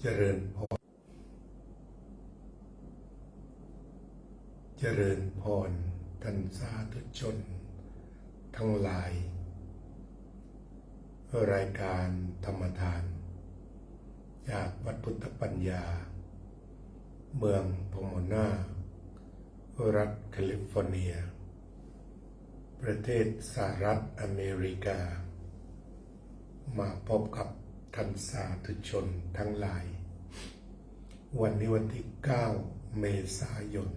เจริญพรเจริญพรท่านสาธุชนทั้งหลายรายการธรรมทานจากวัดพุทธปัญญาเมืองโพโมนารัฐแคลิฟอร์เนียประเทศสหรัฐอเมริกามาพบกับท่านสาธุชนทั้งหลายวันนี้วันที่ 9 เมษายน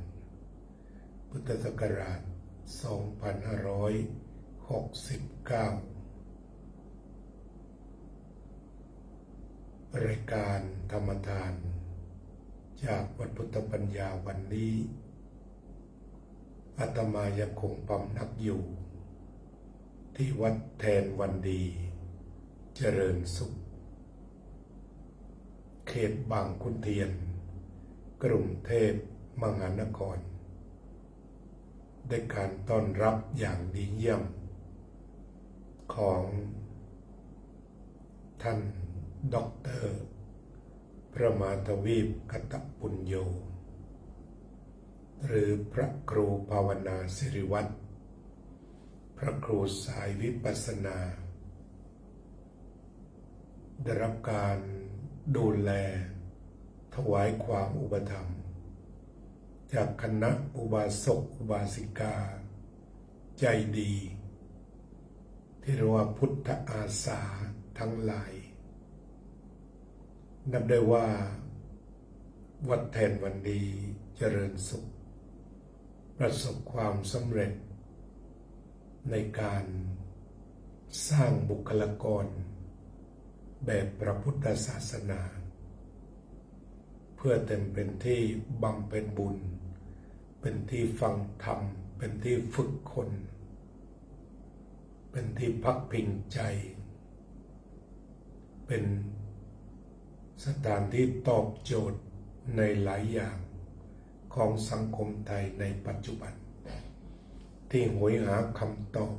พุทธศักราช 2569 รายการธรรมทานจากวัดพุทธปัญญาวันนี้อาตมายังคงพำนักอยู่ที่วัดแทนวันดีเจริญสุขเขตบางขุนเทียนกรุงเทพมหานครได้การต้อนรับอย่างดีเยี่ยมของท่านด็อกเตอร์พระมหาทวีปกตปุญโญหรือพระครูภาวนาสิริวัฒน์พระครูสายวิปัสสนาได้รับการดูแลถวายความอุปถัมภ์จากคณะอุบาสกอุบาสิกาใจดีที่เรียกว่าพุทธอาสาทั้งหลายนับได้ว่าวัดแทนวันดีเจริญสุขประสบความสำเร็จในการสร้างบุคลากรแบบพระพุทธศาสนาเพื่อเต็มเป็นที่บำเพ็ญบุญเป็นที่ฟังธรรมเป็นที่ฝึกคนเป็นที่พักพิงใจเป็นสถานที่ตอบโจทย์ในหลายอย่างของสังคมไทยในปัจจุบันที่โหยหาคำตอบ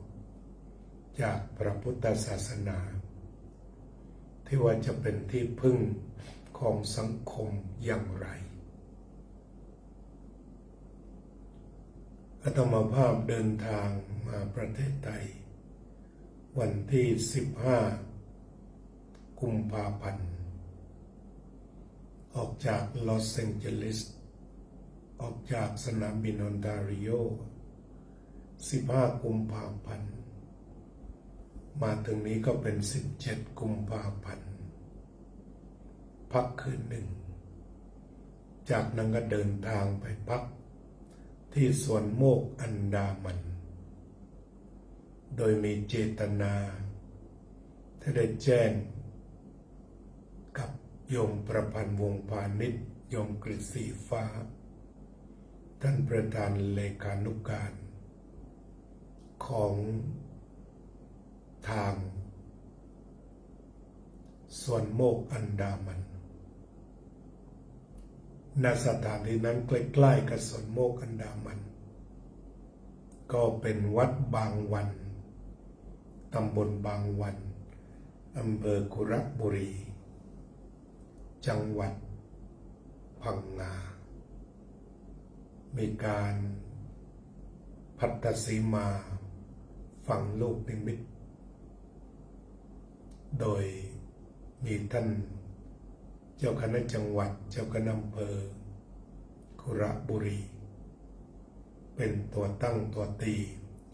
จากพระพุทธศาสนาที่ว่าจะเป็นที่พึ่งของสังคมอย่างไรอาตมาภาพเดินทางมาประเทศไทยวันที่ 15 กุมภาพันธ์ออกจากลอสแองเจลิสออกจากสนามบินออนทาริโอ 15 กุมภาพันธ์มาถึงนี้ก็เป็น 17 กุมภาพันธ์พักคืนหนึ่งจากนั้นก็เดินทางไปพักที่สวนโมกอันดามันโดยมีเจตนาที่ได้แจ้งกับโยมประพันธ์วงศ์พาณิชย์โยมกฤษสีฟ้าท่านประธานเลขานุการของทางสวนโมกอันดามันณสถานที่นั้นใกล้ๆกับสวนโมกอันดามันก็เป็นวัดบางวันตำบลบางวันอำเภอคุระบุรีจังหวัดพังงามีการภัตตสีมาฝังลูกนิมิตโดยมีท่านเจ้าคณะจังหวัดเจ้าคณะอำเภอคุระบุรีเป็นตัวตั้งตัวตี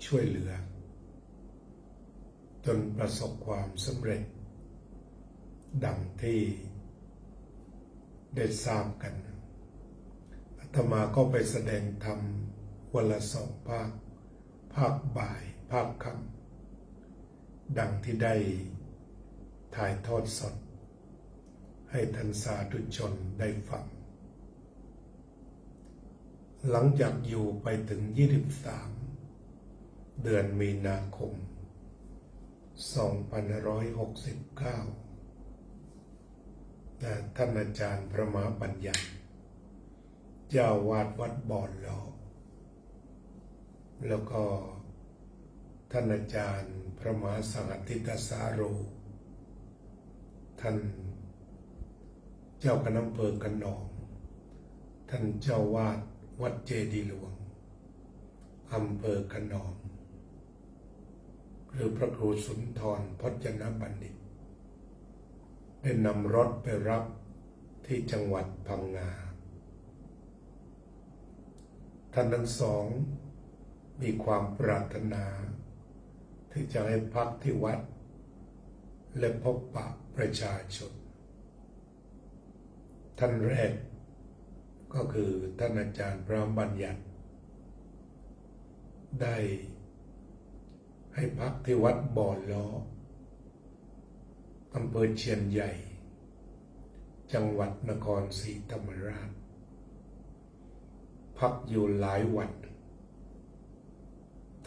ช่วยเหลือจนประสบความสำเร็จดังที่ได้ทราบกันอาตมาก็ไปแสดงธรรมวันละ2 ภาคภาคบ่ายภาคค่ำดังที่ได้ถ่ายทอดสดให้ท่านสาธุชนได้ฟังหลังจากอยู่ไปถึง 23 เดือนมีนาคม 2569 ท่านอาจารย์พระมหาปัญญาเจ้าวาดวัดบ่อหลอแล้วก็ท่านอาจารย์พระมหาสังฆทิตสาโรท่าน เจ้าคณะอำเภอขนอมท่านเจ้าวาดวัดเจดีย์หลวงอำเภอขนอมหรือพระครูสุนทรพจนบัณฑิตได้นำรถไปรับที่จังหวัดพังงาท่านทั้งสองมีความปรารถนาที่จะให้พักที่วัดและพบปะประชาชนท่านแรกก็คือท่านอาจารย์พระบัญญัติได้ให้พักที่วัดบ่อล้ออำเภอเชียนใหญ่จังหวัดนครศรีธรรมราชพักอยู่หลายวัน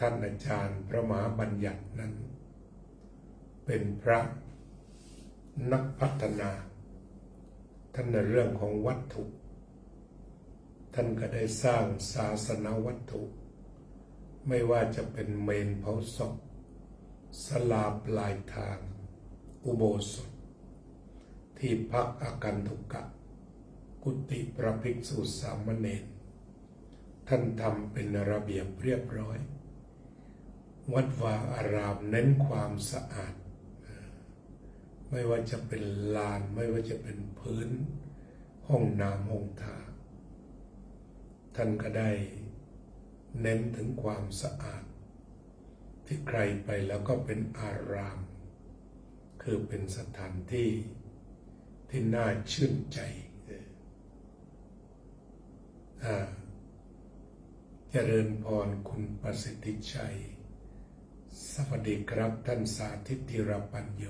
ท่านอาจารย์พระมหาบัญญัตินั้นเป็นพระนักพัฒนาท่านในเรื่องของวัตถุท่านก็ได้สร้างศาสนวัตถุไม่ว่าจะเป็นเมนเผาศพศาลาปลายทางอุโบสถที่พักอาคันตุกะกุฏิพระภิกษุสามเณรท่านทำเป็นระเบียบเรียบร้อยวัดวาอารามเน้นความสะอาดไม่ว่าจะเป็นลานไม่ว่าจะเป็นพื้นห้องน้ำห้องท่าท่านก็ได้เน้นถึงความสะอาดที่ใครไปแล้วก็เป็นอารามคือเป็นสถานที่ที่น่าชื่นใจเจริญพรคุณประสิทธิชัยสวัสดีครับท่านสาธิตธิรปัญโย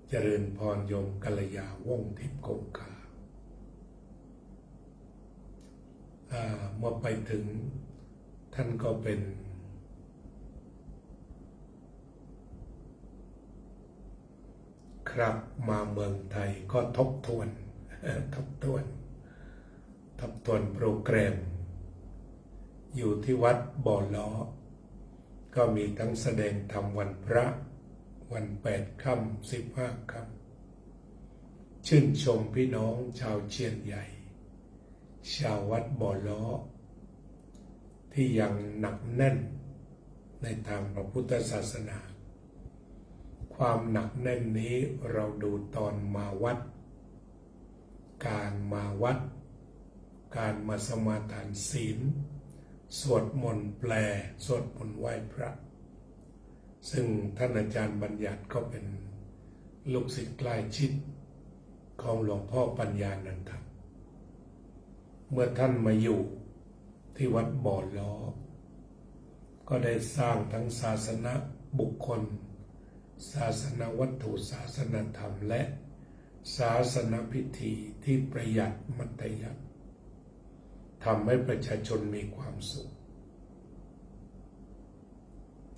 เจริญพรโยมกัลยาว่องทิพย์คงคาเมื่อไปถึงท่านก็เป็นครับมาเมืองไทยก็ทบทวนโปรแกรมอยู่ที่วัดบ่อล้อก็มีทั้งแสดงธรรมวันพระวัน8 ค่ำ 15 ค่ำชื่นชมพี่น้องชาวเชียนใหญ่ชาววัดบ่อล้อที่ยังหนักแน่นในทางพระพุทธศาสนาความหนักแน่นนี้เราดูตอนมาวัดการมาวัดการมาสมาทานศีลสวดมนต์แปลสวดมนต์ไหว้พระซึ่งท่านอาจารย์บัญญัติก็เป็นลูกศิษย์ใกล้ชิดของหลวงพ่อปัญญานันทะเมื่อท่านมาอยู่ที่วัดบ่อล้อก็ได้สร้างทั้งศาสนบุคคลศาสนวัตถุศาสนธรรมและศาสนพิธีที่ประหยัดมัธยัสถ์ทำให้ประชาชนมีความสุข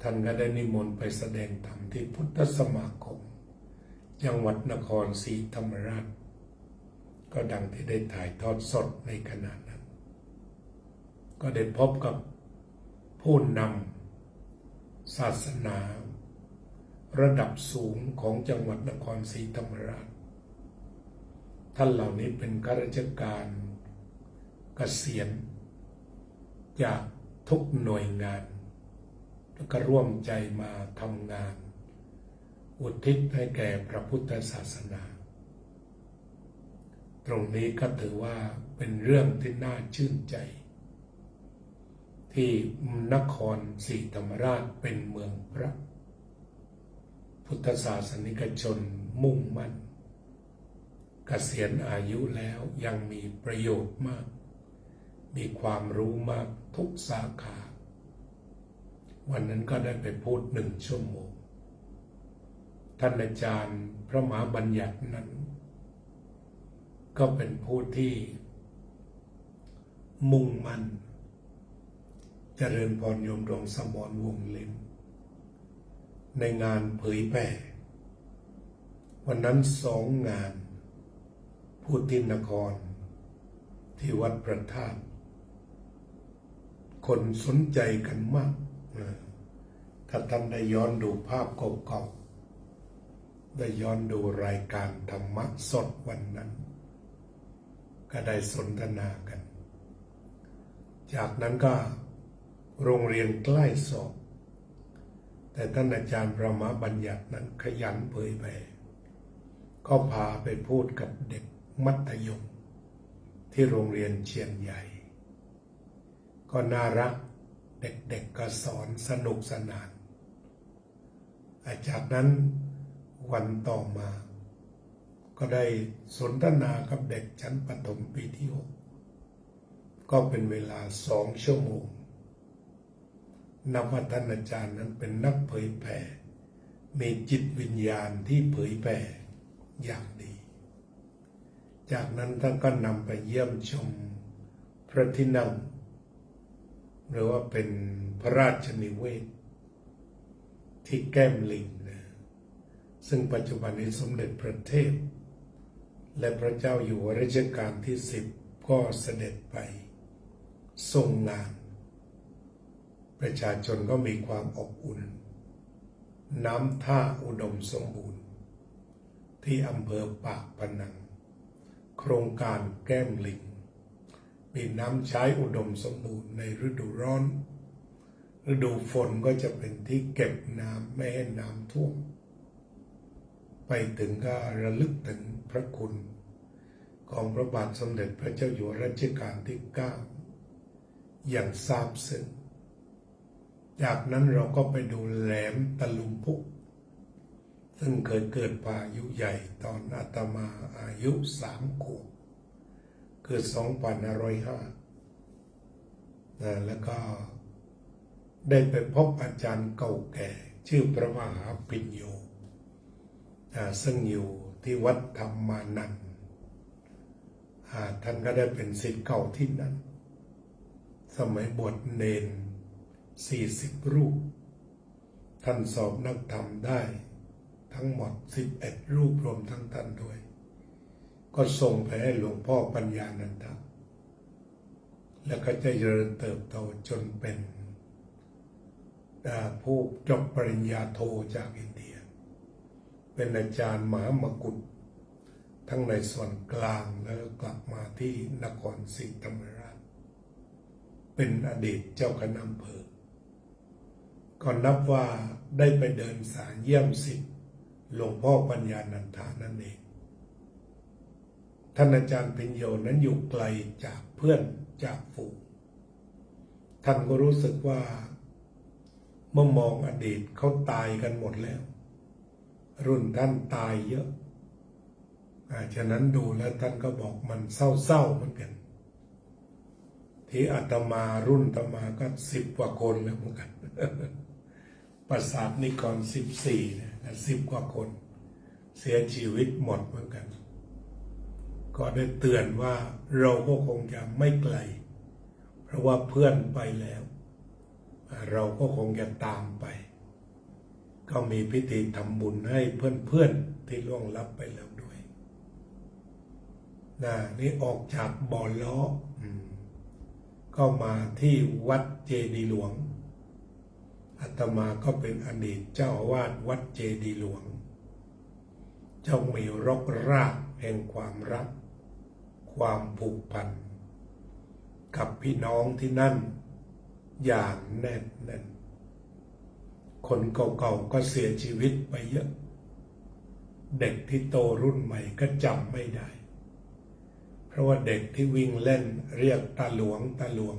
ท่านก็ได้นิมนต์ไปแสดงธรรมที่พุทธสมาคมจังหวัดนครศรีธรรมราชก็ดังที่ได้ถ่ายทอดสดในขณะนั้นก็ได้พบกับผู้นำศาสนาระดับสูงของจังหวัดนครศรีธรรมราชท่านเหล่านี้เป็นข้าราชการเกษียณจากทุกหน่วยงานแล้วก็ร่วมใจมาทำงานอุทิศให้แก่พระพุทธศาสนาตรงนี้ก็ถือว่าเป็นเรื่องที่น่าชื่นใจที่นครศรีธรรมราชเป็นเมืองพระพุทธศาสนิกชนมุ่งมั่นเกษียณอายุแล้วยังมีประโยชน์มากมีความรู้มากทุกสาขาวันนั้นก็ได้ไปพูด1 ชั่วโมงท่านอาจารย์พระมหาบัญญัตินั้นก็เป็นผู้ที่มุ่งมั่นเจริญพรโยมดวงสมรวงเล็มในงานเผยแผ่วันนั้น2 งานพูดที่นครที่วัดพระธาตุคนสนใจกันมากถ้าท่านได้ย้อนดูภาพเก่าๆ ได้ย้อนดูรายการธรรมะสดวันนั้นก็ได้สนทนากัน จากนั้นก็โรงเรียนใกล้สอบแต่ท่านอาจารย์ประมาบัญญัตินั้นขยันเผยแผ่ก็พาไปพูดกับเด็กมัธยมที่โรงเรียนเชียนใหญ่ก็น่ารักเด็กๆก็สอนสนุกสนานจากนั้นวันต่อมาก็ได้สนทนากับเด็กชั้นประถมปีที่6ก็เป็นเวลา2 ชั่วโมงนับว่าท่านอาจารย์นั้นเป็นนักเผยแผ่มีจิตวิญญาณที่เผยแผ่อย่างดี จากนั้นท่านก็นำไปเยี่ยมชมพระที่นั่งหรือว่าเป็นพระราชนิเวศที่แก้มลิงนะซึ่งปัจจุบันนี้สมเด็จพระเทพและพระเจ้าอยู่หัวรัชกาลที่10ก็เสด็จไปทรงงานประชาชนก็มีความอบอุ่นน้ำท่าอุดมสมบูรณ์ที่อำเภอปากพนังโครงการแก้มลิงมีน้ำใช้อุดมสมบูรณ์ในฤดูร้อนฤดูฝนก็จะเป็นที่เก็บน้ำไม่ให้น้ำท่วมไปถึงก็ระลึกถึงพระคุณของพระบาทสมเด็จพระเจ้าอยู่หัวรัชกาลที่9อย่างซาบซึ้งจากนั้นเราก็ไปดูแหลมตะลุมพุกซึ่งเคยเกิดพายุใหญ่ตอนอาตมาอายุ3 ขวบเกิด2505แล้วก็ได้ไปพบอาจารย์เก่าแก่ชื่อพระมหาปิญโยซึ่งอยู่ที่วัดธรรมานันท์ท่านก็ได้เป็นศิษย์เก่าที่นั้นสมัยบวชเนน40 รูปท่านสอบนักธรรมได้ทั้งหมด11 รูปรวมทั้งท่านด้วยก็ส่งไปให้หลวงพ่อปัญญานันทะแล้วก็จะเจริญเติบโตจนเป็นผู้จบปริญญาโทจากอินเดียเป็นอาจารย์มหามกุฏทั้งในส่วนกลางแล้วกลับมาที่นครศรีธรรมราชเป็นอดีตเจ้าคณะอำเภอก็นับว่าได้ไปเดินสายเยี่ยมศิษย์หลวงพ่อปัญญานันทานั่นเองท่านอาจารย์ปิญโยนั้นอยู่ไกลจากเพื่อนจากฝูงท่านก็รู้สึกว่าเมื่อมองอดีตเขาตายกันหมดแล้วรุ่นท่านตายเยอะฉะนั้นดูแล้วท่านก็บอกมันเศร้าๆเหมือนกันที่อาตมารุ่นอาตมาก็10 กว่าคนแล้วเหมือนกันประสาทนิกร14นะ10 กว่าคนเสียชีวิตหมดเหมือนกันก็ได้เตือนว่าเราก็คงจะไม่ไกลเพราะว่าเพื่อนไปแล้วเราก็คงจะตามไปก็มีพิธีทำบุญให้เพื่อนๆที่ล่วงลับไปแล้วด้วยนี่ออกจากบ่อล้อก็มาที่วัดเจดีย์หลวงอาตมาก็เป็นอดีตเจ้าอาวาสวัดเจดีย์หลวงเจ้ามีรกรากแห่งความรักความผูกพันกับพี่น้องที่นั่นอย่างแน่นแน่นคนเก่าๆก็เสียชีวิตไปเยอะเด็กที่โตรุ่นใหม่ก็จำไม่ได้เพราะว่าเด็กที่วิ่งเล่นเรียกตาหลวงตาหลวง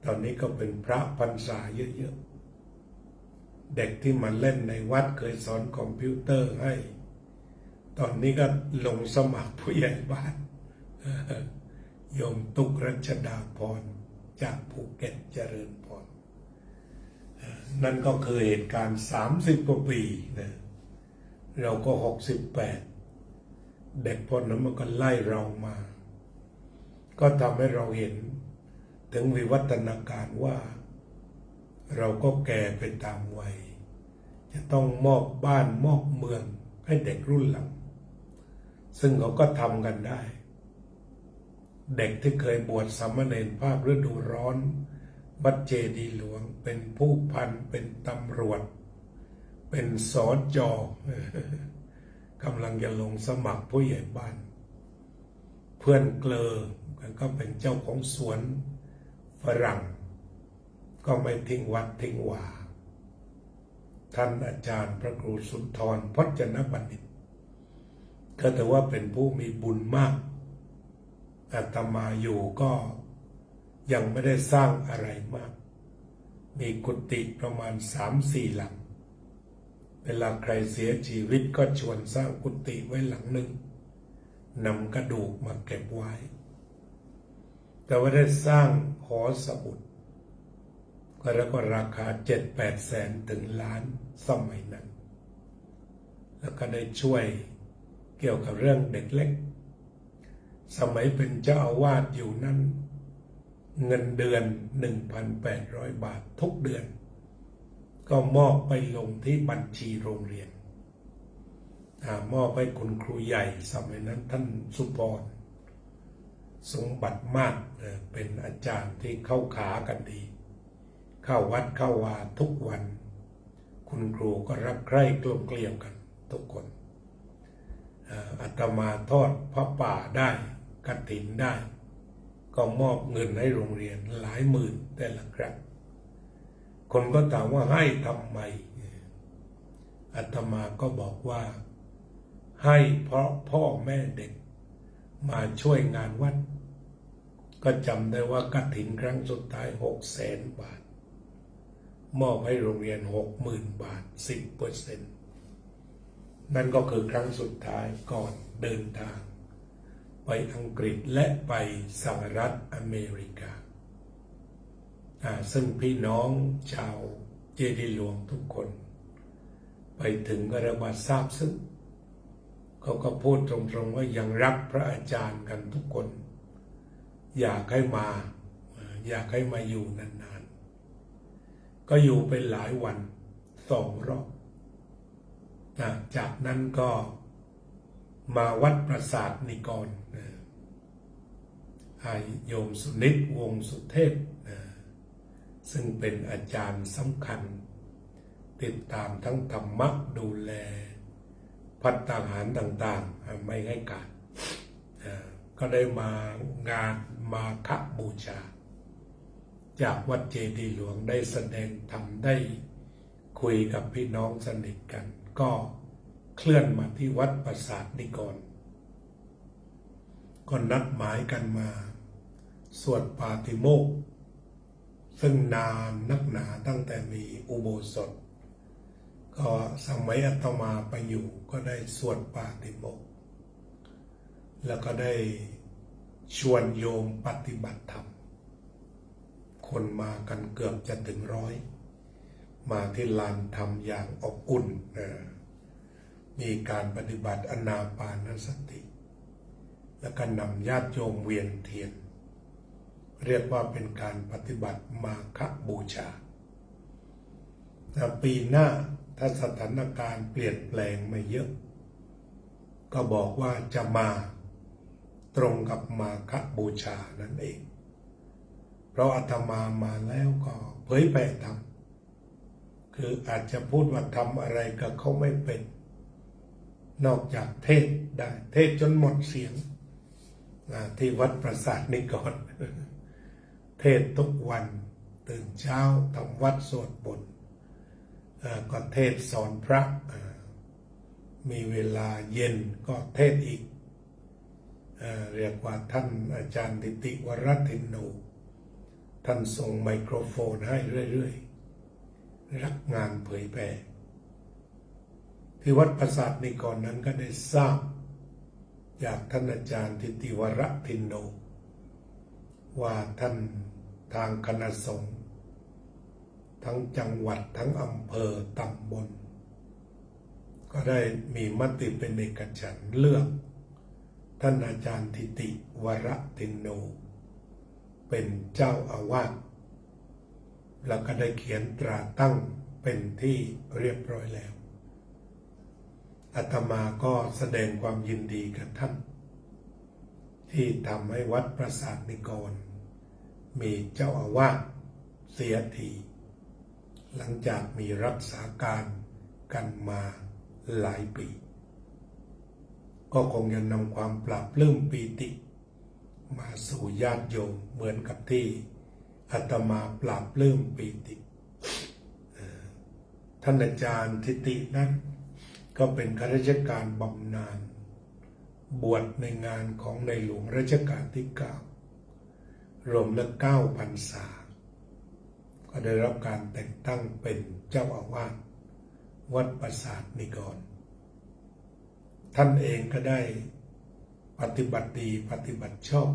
ตอนนี้ก็เป็นพระพรรษาเยอะๆเด็กที่มาเล่นในวัดเคยสอนคอมพิวเตอร์ให้ตอนนี้ก็ลงสมัครผู้ใหญ่บ้านโยมตุกรัชดาพรจากภูเก็ตเจริญพรนั่นก็คือเหตุการณ์30 กว่าปีนะเราก็68เด็กพวกนั้นมันก็ไล่เรามาก็ทำให้เราเห็นถึงวิวัฒนาการว่าเราก็แก่ไปตามวัยจะต้องมอบบ้านมอบเมืองให้เด็กรุ่นหลังซึ่งเขาก็ทำกันได้เด็กที่เคยบวชสามเณรภาคฤดูร้อนวัดเจดีย์หลวงเป็นผู้พันเป็นตำรวจเป็นสจ กำลังจะลงสมัครผู้ใหญ่บ้านเพื่อนเกลอก็เป็นเจ้าของสวนฝรั่งก็ไม่ทิ้งวัดทิ้งวาท่านอาจารย์พระครูสุนทรพจนบัณฑิตก็ถือว่าเป็นผู้มีบุญมากอาตมาอยู่ก็ยังไม่ได้สร้างอะไรมากมีกุฏิประมาณ 3-4 หลังเวลาใครเสียชีวิตก็ชวนสร้างกุฏิไว้หลังหนึ่งนำกระดูกมาเก็บไว้แต่ว่าได้สร้างหอสมุดก็แล้วก็ราคา 7-8 แสนถึงล้านสมัยนั้นแล้วก็ได้ช่วยเกี่ยวกับเรื่องเด็กเล็กสมัยเป็นเจ้าอาวาสอยู่นั้นเงินเดือน 1,800 บาททุกเดือนก็มอบไปลงที่บัญชีโรงเรียนมอบให้คุณครูใหญ่สมัยนั้นท่านสุพรสมบัติมากเป็นอาจารย์ที่เข้าขากันดีเข้าวัดเข้าวาทุกวันคุณครูก็รักใคร่กลมเกลียวกันทุกคนอาตมาทอดพระป่าได้กฐินได้ก็มอบเงินให้โรงเรียนหลายหมื่นแต่ละครั้งคนก็ถามว่าให้ทำไมอาตมาก็บอกว่าให้เพราะพ่อแม่เด็กมาช่วยงานวัดก็จำได้ว่ากฐินครั้งสุดท้าย 600,000 บาทมอบให้โรงเรียน 60,000 บาท 10% นั่นก็คือครั้งสุดท้ายก่อนเดินทางไปอังกฤษและไปสหรัฐอเมริกาซึ่งพี่น้องชาวเจดีย์หลวงทุกคนไปถึงก็เรียกว่าทราบซึ้งเขาก็พูดตรงๆว่ายังรักพระอาจารย์กันทุกคนอยากให้มาอยู่นานๆก็อยู่เป็นหลายวัน2 รอบจากนั้นก็มาวัดปราสาทนิกรโยมสุนิตวงศ์สุเทพซึ่งเป็นอาจารย์สำคัญติดตามทั้งธรรมะดูแลภัตตาหารต่างๆไม่ให้ขาดก็ได้มางานมาฆบูชาจากวัดเจดีย์หลวงได้แสดงธรรมได้คุยกับพี่น้องสนิทกันก็เคลื่อนมาที่วัดปราสาทนิกรก็นัดหมายกันมาสวดปาติโมกข์ซึ่งนานนักหนาตั้งแต่มีอุโบสถก็สมัยอาตมาไปอยู่ก็ได้สวดปาติโมกข์แล้วก็ได้ชวนโยมปฏิบัติธรรมคนมากันเกือบจะถึง100มาที่ลานธรรมอย่างอบอุ่นมีการปฏิบัติอานาปานสติแล้วก็นำญาติโยมเวียนเทียนเรียกว่าเป็นการปฏิบัติมาฆบูชาปีหน้าถ้าสถานการณ์เปลี่ยนแปลงไม่เยอะก็บอกว่าจะมาตรงกับมาฆบูชานั่นเองเพราะอาตมาแล้วก็เผยแผ่ธรรมคืออาจจะพูดว่าทำอะไรกับเขาไม่เป็นนอกจากเทศได้เทศจนหมดเสียงที่วัดปราสาทนิกรเทศทุกวันตื่นเช้าทำวัดสวดบทก็เทศสอนพระมีเวลาเย็นก็เทศอีกเรียกว่าท่านอาจารย์ดิติวรทินโนท่านส่งไมโครโฟนให้เรื่อยๆรักงานเผยแผ่ที่วัดปราสาทนิกรนั้นก็ได้ทราบจากท่านอาจารย์ดิติวรทินโนว่าท่านทางคณะสงฆ์ทั้งจังหวัดทั้งอำเภอตำบลก็ได้มีมติเป็นเอกฉันท์เลือกท่านอาจารย์ทิติวรทินโนเป็นเจ้าอาวาสแล้วก็ได้เขียนตราตั้งเป็นที่เรียบร้อยแล้วอาตมาก็แสดงความยินดีกับท่านที่ทำให้วัดปราสาทนิกรมีเจ้าอาวาสเสียทีหลังจากมีรักษาการกันมาหลายปี ก็คงจะนำความปราบปลื้มปีติมาสู่ญาติโยมเหมือนกับที่อาตมาปราบปลื้มปีติท่านอาจารย์ทิตินั้นก็เป็นข้าราชการบำนาญบวชในงานของในหลวงรัชกาลที่ 9รวมแล้ว9 พรรษาก็ได้รับการแต่งตั้งเป็นเจ้าอาวาสวัดปราสาทนิกรท่านเองก็ได้ปฏิบัติดีปฏิบัติชอบ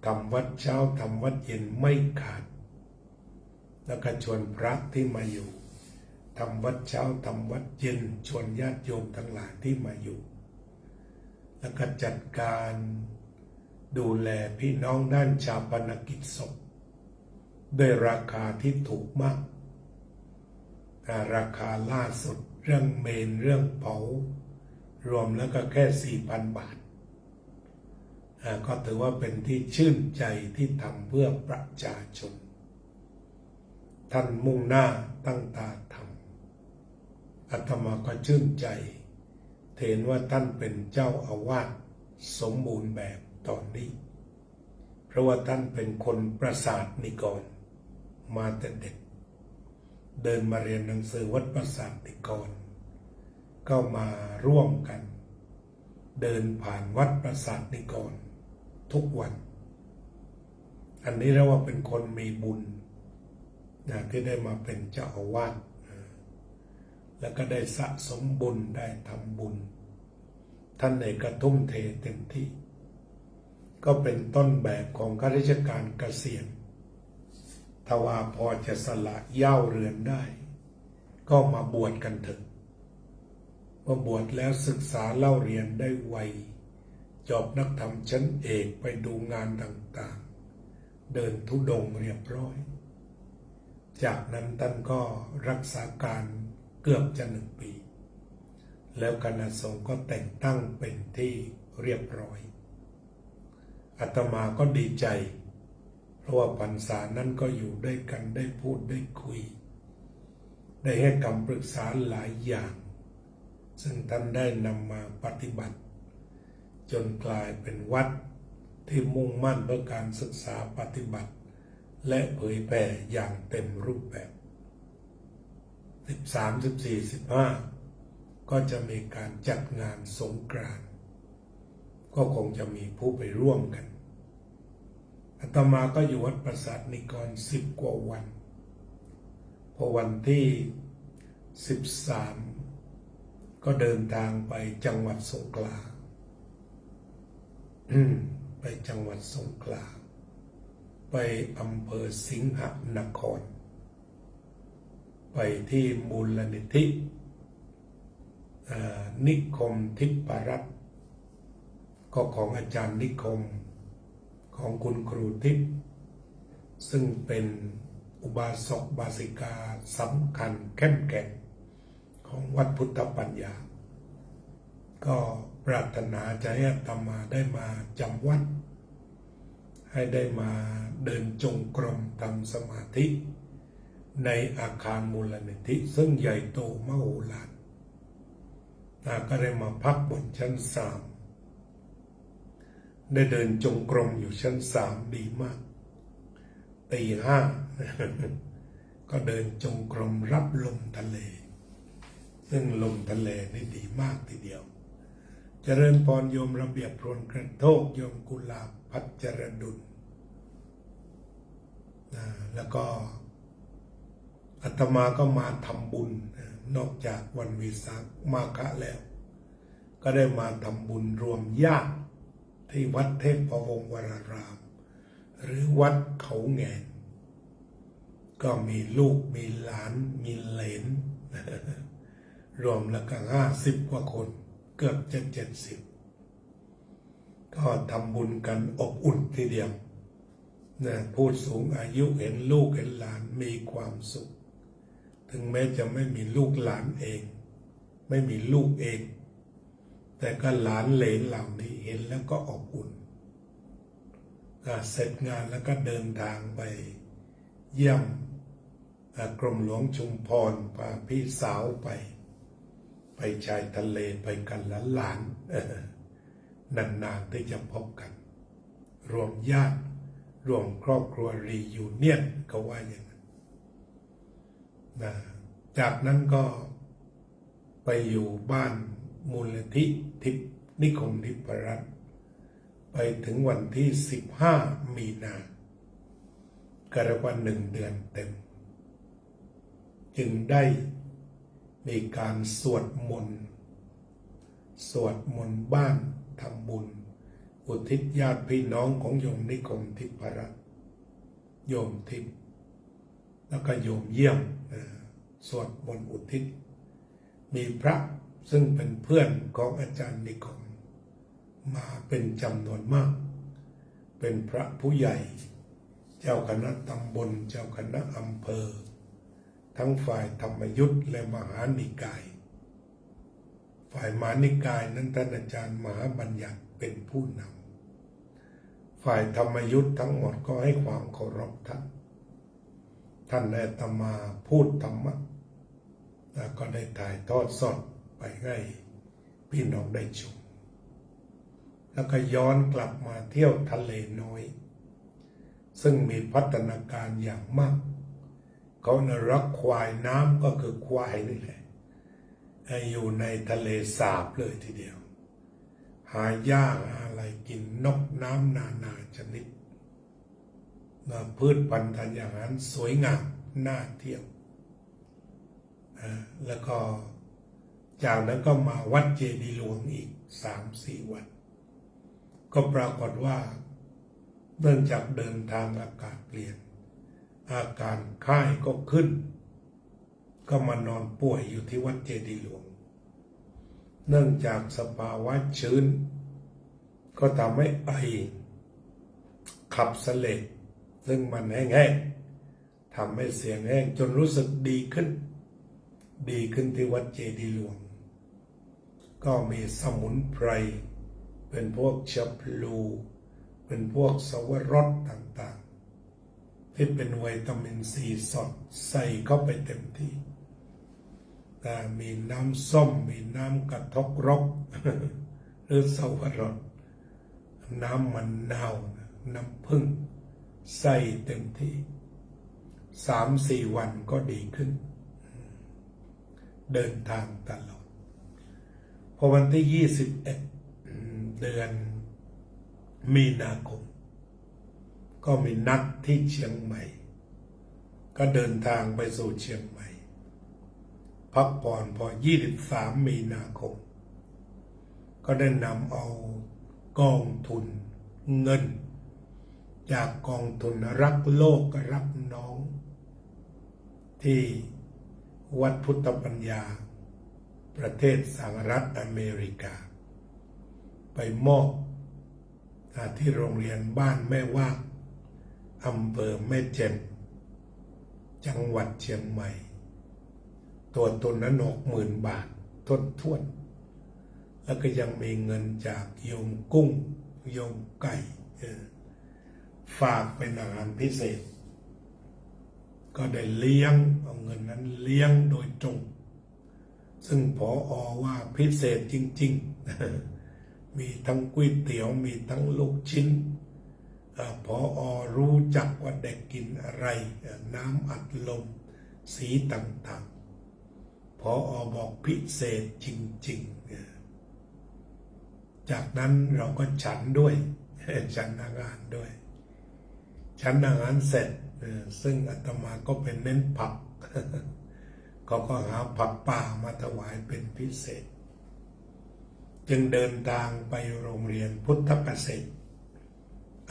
ทำวัดเช้าทำวัดเย็นไม่ขาดแล้วก็ชวนพระที่มาอยู่ทำวัดเช้าทำวัดเย็นชวนญาติโยมทั้งหลายที่มาอยู่แล้วก็จัดการดูแลพี่น้องด้านชาปนกิจศพด้วยราคาที่ถูกมากราคาล่าสุดเรื่องเมนเรื่องเผารวมแล้วก็แค่ 4,000 บาทก็ถือว่าเป็นที่ชื่นใจที่ทำเพื่อประชาชนท่านมุ่งหน้าตั้งตาทำอาตมาก็ชื่นใจเห็นว่าท่านเป็นเจ้าอาวาสสมบูรณ์แบบตอนนี้เพราะว่าท่านเป็นคนปราสาทนิกรมาแต่เด็กเดินมาเรียนหนังสือวัดปราสาทนิกรก็มาร่วมกันเดินผ่านวัดปราสาทนิกรทุกวันอันนี้เรียกว่าเป็นคนมีบุญที่ได้มาเป็นเจ้าอาวาสแล้วก็ได้สะสมบุญได้ทำบุญท่านเองก็ทุ่มเทเต็มที่ก็เป็นต้นแบบของข้าราชการเกษียณถ้าว่าพอจะสละเหย้าเรือนได้ก็มาบวชกันเถอะเมื่อบวชแล้วศึกษาเล่าเรียนได้ไวจบนักธรรมชั้นเอกไปดูงานต่างๆเดินธุดงค์เรียบร้อยจากนั้นท่านก็รักษาการเกือบจะ1 ปีแล้วคณะสงฆ์ก็แต่งตั้งเป็นที่เรียบร้อยอาตมาก็ดีใจเพราะว่าพรรษานั้นก็อยู่ด้วยกันได้พูดได้คุยได้ให้คำปรึกษาหลายอย่างซึ่งท่านได้นำมาปฏิบัติจนกลายเป็นวัดที่มุ่งมั่นเพื่อการศึกษาปฏิบัติและเผยแผ่อย่างเต็มรูปแบบ13 14 15ก็จะมีการจัดงานสงกรานต์ก็คงจะมีผู้ไปร่วมกันอาตมาก็อยู่วัดปราสาทนิกร10 กว่าวันพอวันที่13ก็เดินทางไปจังหวัดสงขลาไปจังหวัดสงขลาไปอำเภอสิงหนครไปที่มูลนิธินิคมทิพรัตน์ก็ของอาจารย์นิคมของคุณครูทิพย์ซึ่งเป็นอุบาสกบาสิกาสำคัญเข้มแข็งของวัดพุทธปัญญาก็ปรารถนาจะให้อาตมาได้มาจำวัดให้ได้มาเดินจงกรมทำสมาธิในอาคารมูลนิธิซึ่งใหญ่โตมโหฬารก็ได้มาพักบนชั้น 3ได้เดินจงกรมอยู่ชั้น 3ดีมากตี 5ก็เดินจงกรมรับลมทะเลซึ่งลมทะเลนี่ดีมากทีเดียวเจริญพรโยมระเบียบพรนกระโทกโยมกุลาภพัชรดุลแล้วก็อาตมาก็มาทำบุญนอกจากวันวิสาขมาฆะแล้วก็ได้มาทำบุญรวมญาติที่วัดเทพวงศ์วรารามหรือวัดเขาแงนก็มีลูกมีหลานมีเหลนรวมแล้วก็50 กว่าคนเกือบจะ70ก็ทำบุญกันอบอุ่นทีเดียวผู้สูงอายุเห็นลูกเห็นหลานมีความสุขถึงแม้จะไม่มีลูกหลานเองไม่มีลูกเองแต่ก็หลานเหลนเหล่านี้เห็นแล้วก็อบอุ่นเสร็จงานแล้วก็เดินทางไปเยี่ยมกรมหลวงชุมพรพาพี่สาวไป ไปชายทะเลไปกันหลานนานๆที่จะพบกันรวมญาติรวมครอบครัวรียูเนียนก็ว่าอย่างนั้นนะจากนั้นก็ไปอยู่บ้านมูลนิธิทิพนิคมทิพรัตน์ไปถึงวันที่15 มีนาก็เรียกว่า1 เดือนเต็มจึงได้มีการสวดมนต์บ้านทำบุญอุทิศญาติพี่น้องของโยมนิคมทิพรัตน์โยมทิพย์แล้วก็โยมเยี่ยมสวดมนต์อุทิศมีพระซึ่งเป็นเพื่อนของอาจารย์นิคมมาเป็นจำนวนมากเป็นพระผู้ใหญ่เจ้าคณะตำบลเจ้าคณะอำเภอทั้งฝ่ายธรรมยุทธ์และมหานิกายฝ่ายมหานิกายนั้นท่านอาจารย์มหาบัญญัติเป็นผู้นำฝ่ายธรรมยุทธ์ทั้งหมดก็ให้ความเคารพท่านอาตมาพูดธรรมะแล้วก็ได้ถ่ายทอดสดไปให้พี่น้องได้ชมแล้วก็ย้อนกลับมาเที่ยวทะเลน้อยซึ่งมีพัฒนาการอย่างมากเขารักควายน้ำก็คือควายนี่แหละอยู่ในทะเลสาบเลยทีเดียวหาหญ้าอะไรกินนกน้ำนานาชนิดพืชพันธุ์ธัญญาหารสวยงามน่าเที่ยวแล้วก็จากนั้นก็มาวัดเจดีย์หลวงอีก 3-4 วันก็ปรากฏว่าเนื่องจากเดินทางอากาศเปลี่ยนอาการไข้ก็ขึ้นก็มานอนป่วยอยู่ที่วัดเจดีย์หลวงเนื่องจากสภาวะชื้นก็ทำให้ไอขับเสลดซึ่งมันแห้งๆทำให้เสียงแห้งจนรู้สึกดีขึ้นที่วัดเจดีย์หลวงก็มีสมุนไพรเป็นพวกชะพลูเป็นพวกสวรสต่างๆที่เป็นวิตามินซีสดใส่เข้าไปเต็มที่แต่มีน้ำส้มมีน้ำกระทกรกหรือสวรสน้ำมะนาวน้ำผึ้งใส่เต็มที่ 3-4 วันก็ดีขึ้นเดินทางตลอดพอวันที่21 เดือนมีนาคมก็มีนัดที่เชียงใหม่ก็เดินทางไปสู่เชียงใหม่พักผ่อนพอ23 มีนาคมก็ได้นำเอากองทุนเงินจากกองทุนรักโลกรักน้องที่วัดพุทธปัญญาประเทศสหรัฐอเมริกาไปมอบที่โรงเรียนบ้านแม่วากอำเภอแม่แจ่มจังหวัดเชียงใหม่ตัวตนนั้น60,000 บาทท้วนแล้วก็ยังมีเงินจากโยมกุ้งโยมไก่ฝากเป็นอาหารพิเศษก็ได้เลี้ยงเอาเงินนั้นเลี้ยงโดยตรงซึ่งผอ.ว่าพิเศษจริงๆมีทั้งก๋วยเตี๋ยวมีทั้งลูกชิ้นผอ.รู้จักว่าเด็กกินอะไรน้ำอัดลมสีต่างๆผอ.บอกพิเศษจริงๆจากนั้นเราก็ฉันด้วยฉันอาหารด้วยฉันอาหารเสร็จซึ่งอาตมาก็เป็นเน้นผักเขาก็หาผักป่ามาถวายเป็นพิเศษจึงเดินทางไปโรงเรียนพุทธเกษตร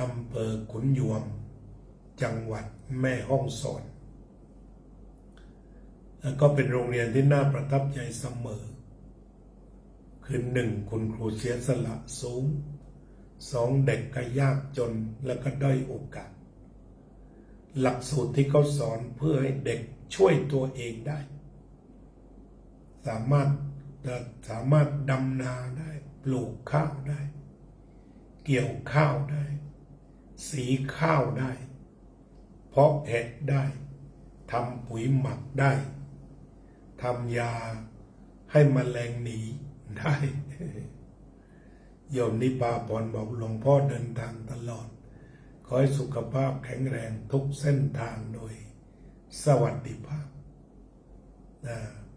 อำเภอขุนยวมจังหวัดแม่ฮ่องสอนแล้วก็เป็นโรงเรียนที่น่าประทับใจเสมอคือ 1. คุณครูเสียสละสูง 2. เด็กก็ยากจนและก็ด้อยโอกาสหลักสูตรที่เขาสอนเพื่อให้เด็กช่วยตัวเองได้สามารถดำนาได้ปลูกข้าวได้เกี่ยวข้าวได้สีข้าวได้เพาะเห็ดได้ทำปุ๋ยหมักได้ทำยาใ ให้แมลงหนีได้ โยมนิพาพรบอกหลวงพ่อเดินทางตลอดขอให้สุขภาพแข็งแรงทุกเส้นทางโดยสวัสดิภาพ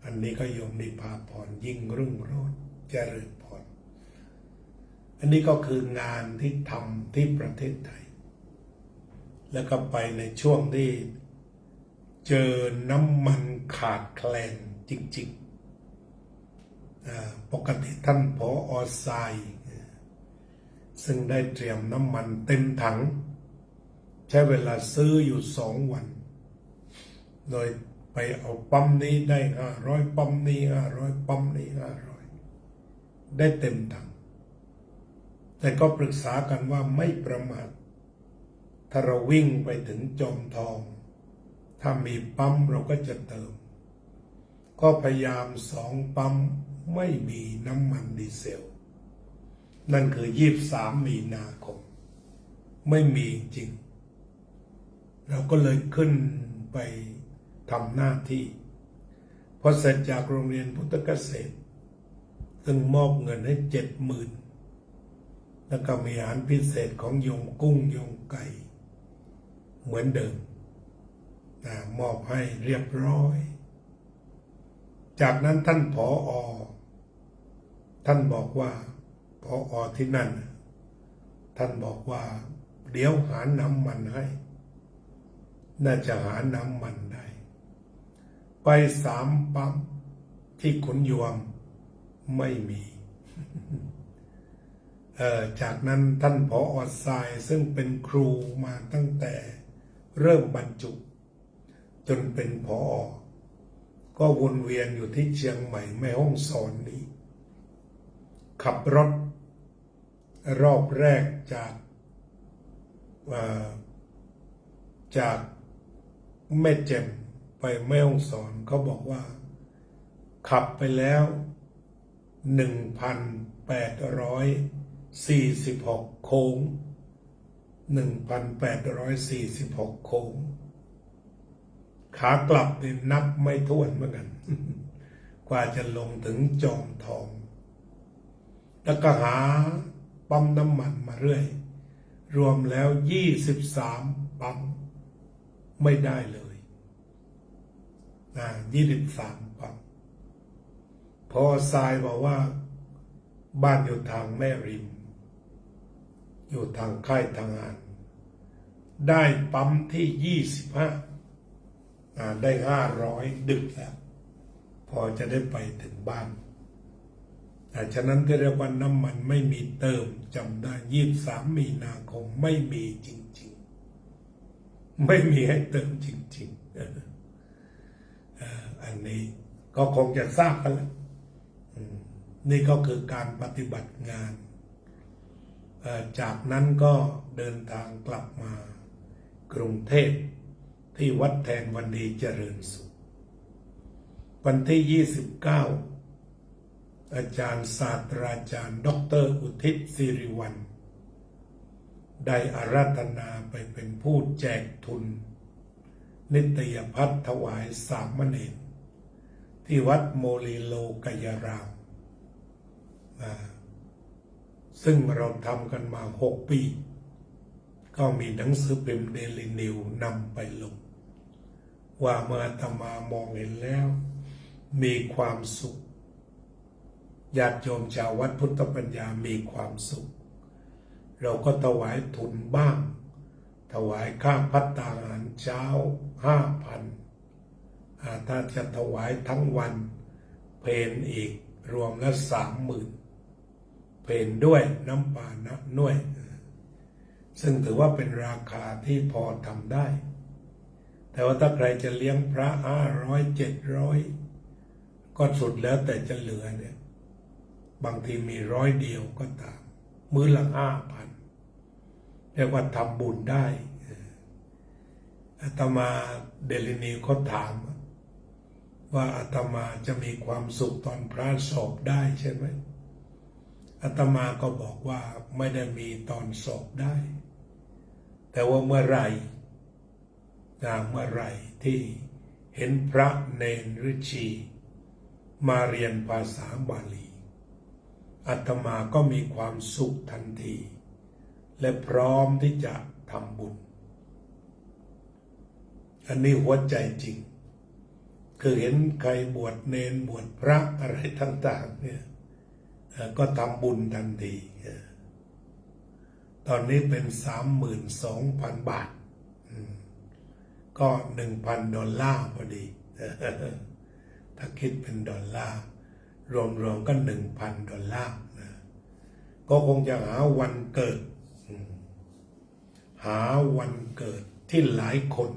อันนี้ก็โยมนิพาพรยิ่งรุ่งโรจน์เจริญพรอันนี้ก็คืองานที่ทำที่ประเทศไทยแล้วก็ไปในช่วงที่เจอน้ำมันขาดแคลนจริงๆปกติท่านผอ.ทรายซึ่งได้เตรียมน้ำมันเต็มถังใช้เวลาซื้ออยู่2 วันโดยไปเอาปั๊มนี้ได้500ปั๊มนี้500ปั๊มนี้500ได้เต็มถังแต่ก็ปรึกษากันว่าไม่ประมาทถ้าเราวิ่งไปถึงจอมทองถ้ามีปั๊มเราก็จะเติมก็พยายาม2 ปั๊มไม่มีน้ำมันดีเซลนั่นคือ23 มีนาคมไม่มีจริงเราก็เลยขึ้นไปทำหน้าที่พอเสร็จจากโรงเรียนพุทธเกษตรซึ่งมอบเงินให้70,000แล้วก็มีอาหารพิเศษของโยมกุ้งโยมไก่เหมือนเดิมมอบให้เรียบร้อยจากนั้นท่านผอ.ท่านบอกว่าผอ.ที่นั่นท่านบอกว่าเดี๋ยวหาน้ำมันให้น่าจะหาน้ำมันได้ไป3 ปั๊มที่ขุนยวมไม่มีจากนั้นท่านผอ.ทรายซึ่งเป็นครูมาตั้งแต่เริ่มบรรจุจนเป็นผอ.ก็วนเวียนอยู่ที่เชียงใหม่แม่ฮ่องสอนนี้ขับรถรอบแรกจากแม่แจ่มไปแม่ฮ่องสอนเขาบอกว่าขับไปแล้ว 1,846 โค้ง 1,846 โค้งขากลับนี่นับไม่ถ้วนเหมือนกัน กว่าจะลงถึงจอมทองแล้วก็หาปั๊มน้ำมันมาเรื่อยรวมแล้ว23 ปั๊มไม่ได้เลย23 ปั๊มพอทรายบอกว่าบ้านอยู่ทางแม่ริมอยู่ทางค่ายทหารได้ปั๊มที่25ได้500ดึกแล้วพอจะได้ไปถึงบ้านฉะนั้นที่เรียกว่าน้ำมันไม่มีเติมจำได้23 มีนาคมไม่มีจริงๆไม่มีให้เติมจริงๆอันนี้ก็คงจะทราบกันแล้วนี่ก็คือการปฏิบัติงานจากนั้นก็เดินทางกลับมากรุงเทพที่วัดแทนวันดีเจริญสุขวันที่29อาจารย์ศาสตราจารย์ดร.อุทิศสิริวัลย์ได้อาราธนาไปเป็นผู้แจกทุนนิตยพัฒน์ถวายสามเณรที่วัดโมลีโลกยารามซึ่งเราทำกันมา6 ปีก็มีหนังสือพิมพ์เดลินิวนำไปลงว่าเมื่ออาตมามองเห็นแล้วมีความสุขญาติโยมชาววัดพุทธปัญญามีความสุขเราก็ถวายทุนบ้างถวายค่าภัตตาหารเช้า 5,000ถ้าจะถวายทั้งวันเพลอีกรวมแล้ว 30,000 เพลด้วยน้ำปานะน้วยซึ่งถือว่าเป็นราคาที่พอทำได้แต่ว่าถ้าใครจะเลี้ยงพระ500 700ก็สุดแล้วแต่จะเหลือเนี่ยบางทีมี100 เดียวก็ตามมื้อละ 5,000 เรียกว่าทำบุญได้อาตมาเดลินีเขาถามว่าอาตมาจะมีความสุขตอนพระสอบได้ใช่ไหมอาตมาก็บอกว่าไม่ได้มีตอนสอบได้แต่ว่าเมื่อไหร่ที่เห็นพระเนรฤชี มาเรียนภาษาบาลีอาตมาก็มีความสุขทันทีและพร้อมที่จะทำบุญอันนี้หัวใจจริงคือเห็นใครบวชเนนบวชพระอะไรต่างๆเนี่ยก็ทำบุญทันทีตอนนี้เป็น 32,000 บาทก็ 1,000 ดอลลาร์พอดีถ้าคิดเป็นดอลลาร์รวมๆก็ 1,000 ดอลลาร์ก็คงจะหาวันเกิดที่หลายคน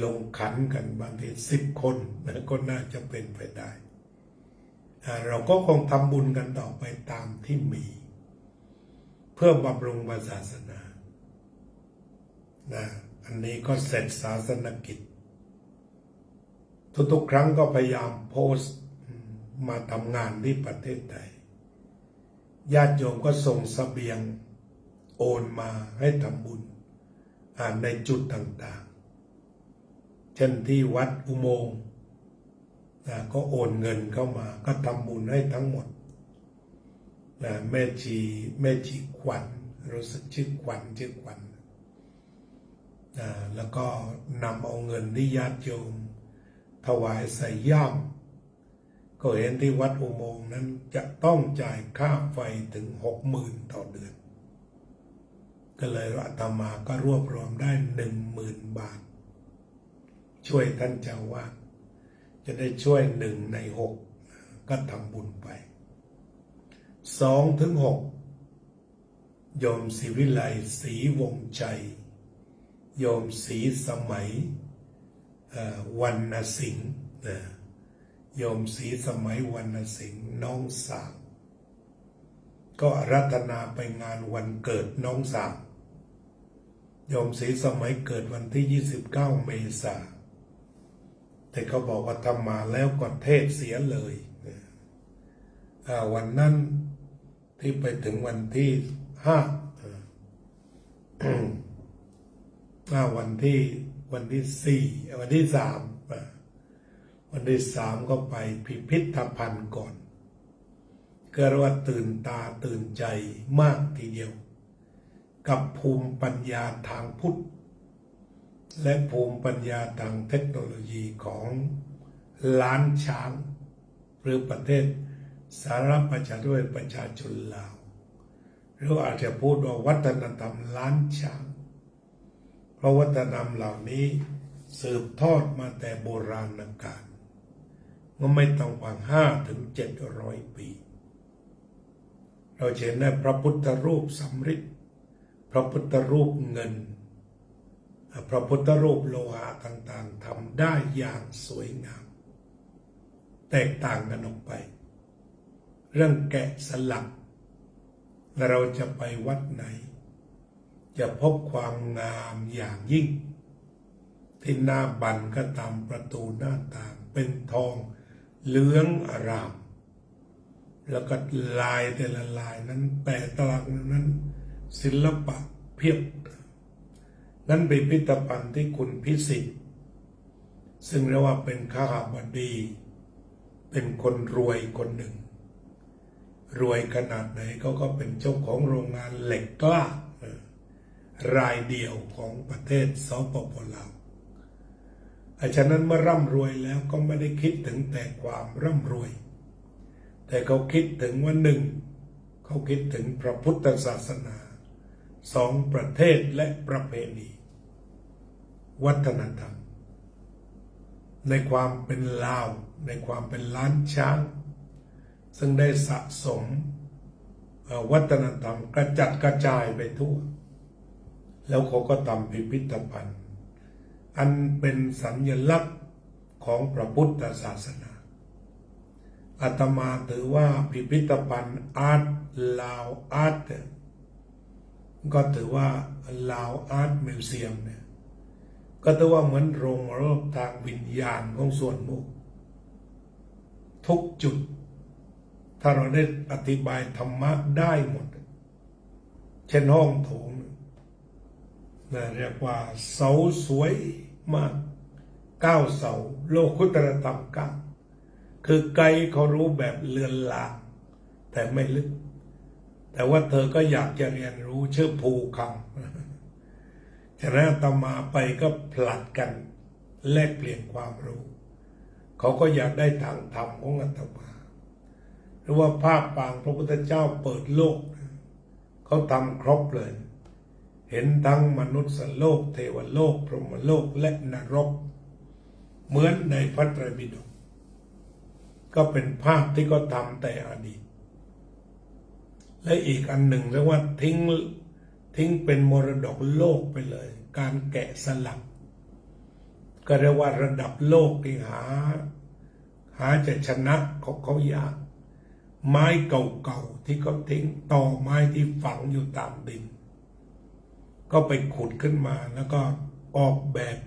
ลงขันกันบางที10 คนก็น่าจะเป็นไปได้เราก็คงทำบุญกันต่อไปตามที่มีเพื่อบำรุงศาสนาอันนี้ก็เสร็จศาสนกิจทุกๆครั้งก็พยายามโพสต์มาทำงานที่ประเทศไทยญาติโยมก็ส่งเสบียงโอนมาให้ทำบุญในจุดต่างๆเช่นที่วัดอุโมงค์ก็โอนเงินเข้ามาก็ทำบุญให้ทั้งหมดแม่ชีขวัญรู้สึกชื่อขวัญแล้วก็นำเอาเงินที่ญาติโยมถวายใส่ย่ามก็เห็นที่วัดอุโมงค์นั้นจะต้องจ่ายค่าไฟถึง 60,000 ต่อเดือนก็เลยอาตมาก็รวบรวมได้ 10,000 บาทช่วยท่านเจ้าวาดจะได้ช่วย1 ใน 6ก็ทำบุญไป2 ถึง 6โยมศรีวิไลศรีวงใจโยมศรีสมัยวรรณสิงห์โยมศรีสมัยวรรณสิงห์น้องสาวก็อาราธนาไปงานวันเกิดน้องสาวโยมศรีสมัยเกิดวันที่ 29 เมษายนแต่เขาบอกว่าทำมาแล้วก็เทศเสียเลยวันนั้นที่ไปถึงวันที่5วันที่3วันที่3ก็ไปพิพิธภัณฑ์ก่อนก็เรียกว่าตื่นตาตื่นใจมากทีเดียวกับภูมิปัญญาทางพุทธและภูมิปัญญาทางเทคโนโลยีของล้านช้างหรือประเทศสาธารณประชาชนประชาชนลาวหรืออาจจะพูดว่าวัฒนธรรมล้านช้างเพราะวัฒนธรรมเหล่านี้สืบทอดมาแต่โบราณกาลก็ไม่ต้องกว่า5 ถึง 700 ปีเราเห็นได้พระพุทธรูปสำริดพระพุทธรูปเงินพระพุทธรูปโลหะต่างๆทำได้อย่างสวยงามแตกต่างกันออกไปเรื่องแกะสลักเราจะไปวัดไหนจะพบความงามอย่างยิ่งที่หน้าบันก็ตามประตูหน้าต่างเป็นทองเหลืองอารามแล้วก็ลายแต่ละลายนั้นแปะตลักนั้นศิลปะเพียบนั้นเป็นพิพิธภัณฑ์ที่คุณพิสิทธิ์ซึ่งเรียกว่าเป็นข้าบดีเป็นคนรวยคนหนึ่งรวยขนาดไหนเขาก็เป็นเจ้าของโรงงานเหล็กกล้ารายเดียวของประเทศสปป.ลาวฉะนั้นเมื่อร่ำรวยแล้วก็ไม่ได้คิดถึงแต่ความร่ำรวยแต่เขาคิดถึงว่า1เขาคิดถึงพระพุทธศาสนา2ประเทศและประเพณีวัฒนธรรมในความเป็นลาวในความเป็นล้านช้างซึ่งได้สะสมวัฒนธรรมกระจัดกระจายไปทั่วแล้วเขาก็ทำพิพิธภัณฑ์อันเป็นสัญลักษณ์ของพระพุทธศาสนาอาตมาถือว่าพิพิธภัณฑ์อาร์ตลาวอาร์ตก็ถือว่าลาวอาร์ตมิวเซียมเนี่ยก็ถือว่าเหมือนโรงรอบทางวิญญาณของส่วนมุกทุกจุดถ้าเราได้อธิบายธรรมะได้หมดเช่นห้องโถงเรียกว่าเสาสวยมาก9 เสาโลกุตตรธรรม9 คือไกด์เขารู้แบบเลือนลางแต่ไม่ลึก แต่ว่าเธอก็อยากจะเรียนรู้ชื่อภูคำฉะนั้นอาตมาไปก็ผลัดกันแลกเปลี่ยนความรู้เขาก็อยากได้ทางธรรมของอาตมาหรือว่าภาพปางพระพุทธเจ้าเปิดโลกเขาทำครบเลยเห็นทั้งมนุษย์โลกเทวโลกพรหมโลกและนรกเหมือนในพระไตรปิฎกก็เป็นภาพที่เขาทำแต่อดีตและอีกอันหนึ่งเรียกว่าทิ้งเป็นมรดกโลกไปเลยการแกะสลักก็เรียกว่าระดับโลกที่หาจะชนะเขายากไม้เก่าๆที่เขาทิ้งต่อไม้ที่ฝังอยู่ตามดินก็ไปขุดขึ้นมาแล้วก็ออกแบบ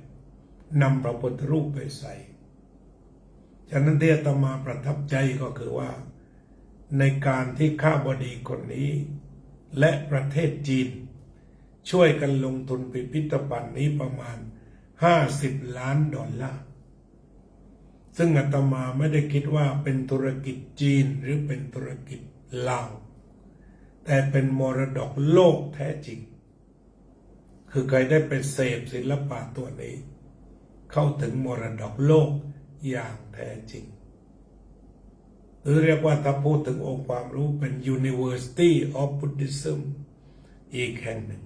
นำพระพุทธรูปไปใส่ฉะนั้นที่อาตมาประทับใจก็คือว่าในการที่ข้าบดีคนนี้และประเทศจีนช่วยกันลงทุนพิพิธภัณฑ์นี้ประมาณ$50 ล้านซึ่งอาตมาไม่ได้คิดว่าเป็นธุรกิจจีนหรือเป็นธุรกิจลาวแต่เป็นมรดกโลกแท้จริงคือใครได้ไปเสพศิลปะตัวนี้เข้าถึงมรดกโลกอย่างแท้จริงหรือเรียกว่าถ้าพูดถึงองค์ความรู้เป็น University of Buddhism อีกแห่งหนึ่ง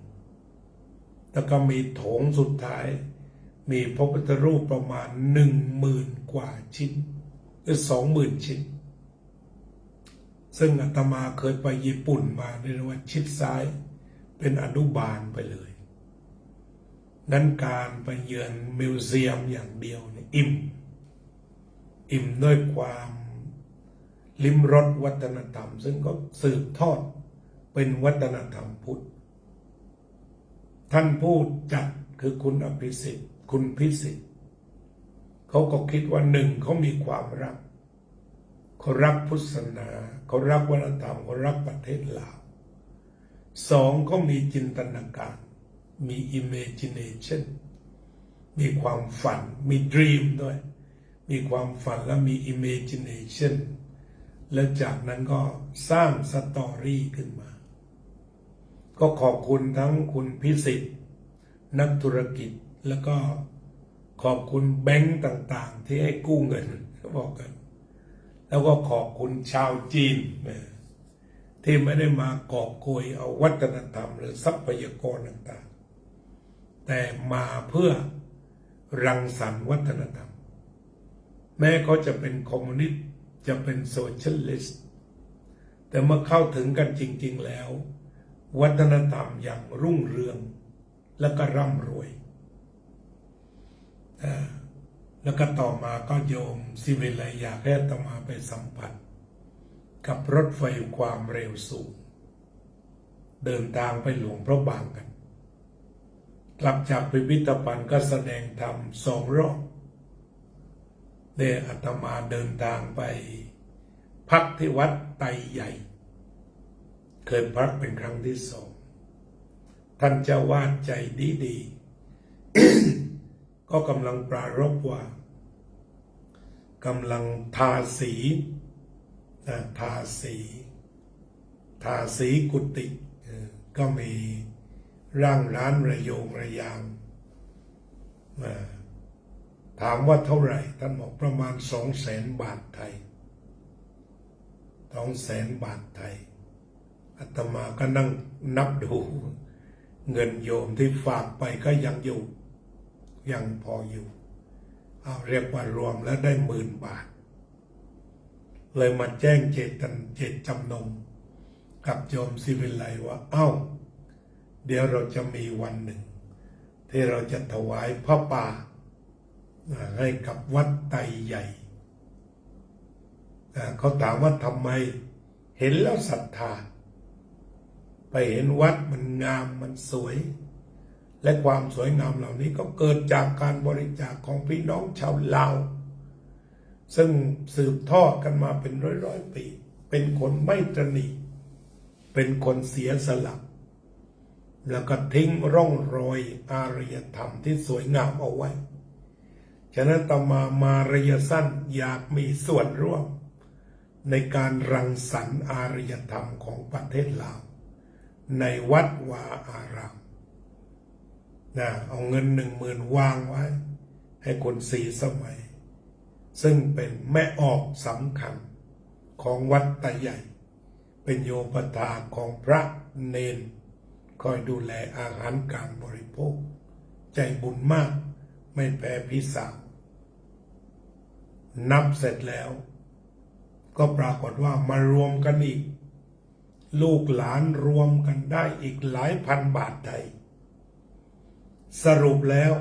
แล้วก็มีโถงสุดท้ายมีพระพุทธรูปประมาณ10,000 กว่าชิ้นหรือ20,000 ชิ้นซึ่งอาตมาเคยไปญี่ปุ่นมาเรียกว่าชิดซ้ายเป็นอนุบาลไปเลยนั้นการไปเยือนมิวเซียมอย่างเดียวเนี่ยอิ่มด้วยความลิ้มรสวัฒนธรรมซึ่งก็สืบทอดเป็นวัฒนธรรมพุทธท่านผู้จัดคือคุณอภิสิทธิ์คุณพิสิทธิ์เขาก็คิดว่าหนึ่งเขามีความรักเขารักพุทธศาสนาเขารักวัฒนธรรมเขารักประเทศลาวสองเขามีจินตนาการมี imagination มีความฝันมี dream ด้วยมีความฝันและมี imagination และจากนั้นก็สร้างสตอรี่ขึ้นมาก็ขอบคุณทั้งคุณพิสิทธิ์นักธุรกิจแล้วก็ขอบคุณแบงก์ต่างๆที่ให้กู้เงินบอกกันแล้วก็ขอบคุณชาวจีนที่ไม่ได้มากอบโกยเอาวัฒนธรรมหรือทรัพยากรต่างๆแต่มาเพื่อรังสรรค์วัฒนธรรมแม้เขาจะเป็นคอมมิวนิสต์จะเป็นโซเชียลิสต์แต่เมื่อเข้าถึงกันจริงๆแล้ววัฒนธรรมอย่างรุ่งเรืองและก็ร่ำรวยแล้วก็ต่อมาก็โยมศิวิไลอยากให้อาตมาไปสัมผัสกับรถไฟความเร็วสูงเดินทางไปหลวงพระบางกันกลับจากพิพิธภัณฑ์ก็แสดงธรรม2 รอบเดี๋ยวอาตมาเดินทางไปพักที่วัดไตใหญ่เคยพักเป็นครั้งที่2ท่านเจ้าวาดใจดี ก็กำลังปรารภว่ากำลังทาสีกุฏิก็มีร่างร้านระโยงระยางถามว่าเท่าไหร่ท่านบอกประมาณ200,000 บาทไทย200,000 บาทไทยอาตมาก็นั่งนับดูเงินโยมที่ฝากไปก็ยังอยู่ยังพออยู่เอาเรียกว่ารวมแล้วได้10,000 บาทเลยมาแจ้งเจตจำนงกับโยมศิวิไลว่าเดี๋ยวเราจะมีวันหนึ่งที่เราจะถวายพระป่าให้กับวัดไตใหญ่เขาถามว่าทำไมเห็นแล้วศรัทธาไปเห็นวัดมันงามมันสวยและความสวยงามเหล่านี้ก็เกิดจากการบริจาคของพี่น้องชาวลาวซึ่งสืบทอดกันมาเป็นร้อยปีเป็นคนไม่ตระหนี่เป็นคนเสียสละแล้วก็ทิ้งร่องรอยอารยธรรมที่สวยงามเอาไว้ ฉะนั้นอาตมาระยะสั้นอยากมีส่วนร่วมในการรังสรรค์อารยธรรมของประเทศลาวในวัดวาอารามเอาเงิน10,000วางไว้ให้คนสี่สมัยซึ่งเป็นแม่ออกสำคัญของวัดตาใหญ่เป็นโยปถาของพระเนนคอยดูแลอาหารการบริโภคใจบุญมากไม่แพ้พี่สาวนับเสร็จแล้วก็ปรากฏว่ามารวมกันอีกลูกหลานรวมกันได้อีกหลายพันบาทไทยสรุปแล้ว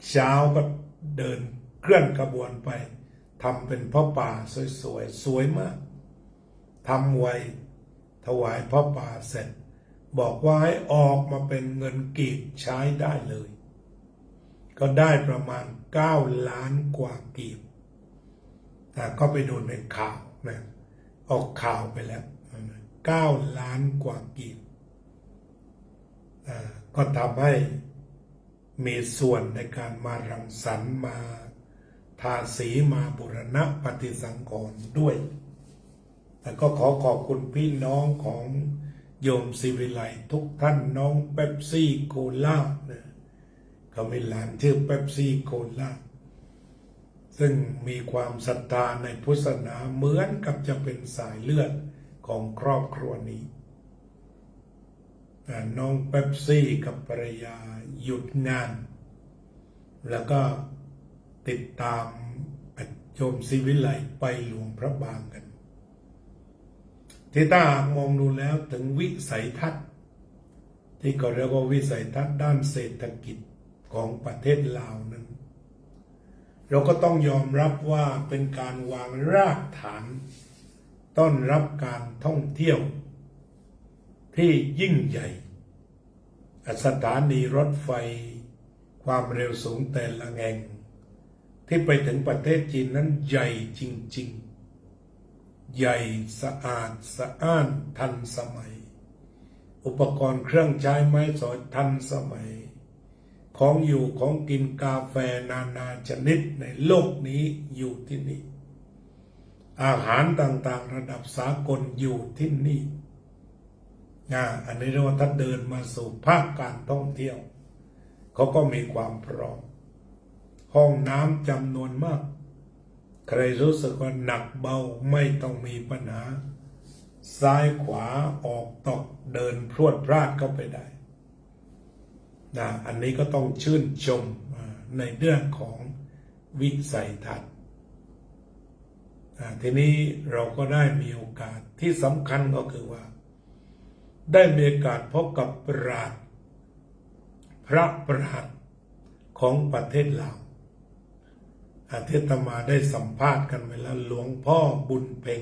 เช้าก็เดินเคลื่อนขบวนไปทำเป็นพระป่าสวยๆสวยมากทำไวถวายพระป่าเสร็จบอกว่าให้ออกมาเป็นเงินกีบใช้ได้เลยก็ได้ประมาณ9 ล้านกว่ากีบก็ไปดูในข่าวนะออกข่าวไปแล้ว9 ล้านกว่ากีบก็ทำให้มีส่วนในการมารังสรรค์มาทาสีมาบูรณะปฏิสังขรณ์ด้วยแต่ก็ขอขอบคุณพี่น้องของโยมศิวิไลทุกท่านน้องเป๊ปซี่โคลานะเขามีหลานชื่อเป๊ปซี่โคลาซึ่งมีความศรัทธาในพุทธศาสนาเหมือนกับจะเป็นสายเลือดของครอบครัวนี้น้องเป๊ปซี่กับภรรยาหยุดงานแล้วก็ติดตามโยมศิวิไลไปหลวงพระบางกันที่ถ้าหากมองดูแล้วถึงวิสัยทัศน์ที่เขาเรียกว่าวิสัยทัศน์ด้านเศรษฐกิจของประเทศลาวนั้นเราก็ต้องยอมรับว่าเป็นการวางรากฐานต้อนรับการท่องเที่ยวที่ยิ่งใหญ่สถานีรถไฟความเร็วสูงแต่ละแห่งที่ไปถึงประเทศจีนนั้นใหญ่จริงๆใหญ่สะอาดสะอ้านทันสมัยอุปกรณ์เครื่องใช้ไม้สอยทันสมัยของอยู่ของกินกาแฟนานาชนิดในโลกนี้อยู่ที่นี่อาหารต่างๆระดับสากลอยู่ที่นี่อันนี้เรียกว่าถ้าเดินมาสู่ภาคการท่องเที่ยวเขาก็มีความพร้อมห้องน้ำจำนวนมากใครรู้สึกว่าหนักเบาไม่ต้องมีปัญหาซ้ายขวาออกตกเดินพรวดพลาดเข้าไปได้อันนี้ก็ต้องชื่นชมในเรื่องของวิสัยทัศน์ทีนี้เราก็ได้มีโอกาสที่สำคัญก็คือว่าได้มีโอกาสพบกับพระปราชญ์ของประเทศลาวที่อาตมาได้สัมภาษณ์กันไปแล้วหลวงพ่อบุญเพ็ง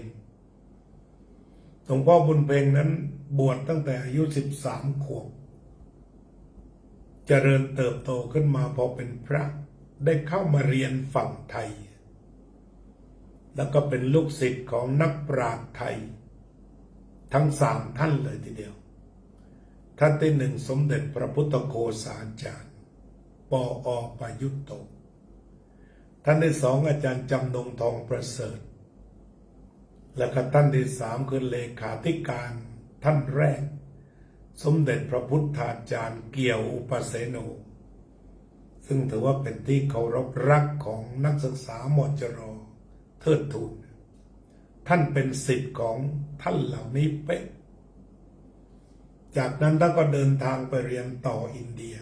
หลวงพ่อบุญเพ็งนั้นบวชตั้งแต่อายุ13 ขวบเจริญเติบโตขึ้นมาพอเป็นพระได้เข้ามาเรียนฝั่งไทยแล้วก็เป็นลูกศิษย์ของนักปราชญ์ไทยทั้ง3 ท่านเลยทีเดียวท่านที่1สมเด็จพระพุทธโฆษาจารย์ปอ.ประยุตโตท่านที่2อาจารย์จำนงทองประเสริฐและก็ท่านที่3คือเลขาธิการท่านแรกสมเด็จพระพุทธาจารย์เกี่ยวอุปเสโนซึ่งถือว่าเป็นที่เคารพรักของนักศึกษามจร.เทิดทูนท่านเป็นศิษย์ของท่านเหล่านี้เป๊ะจากนั้นท่านก็เดินทางไปเรียนต่ออินเดีย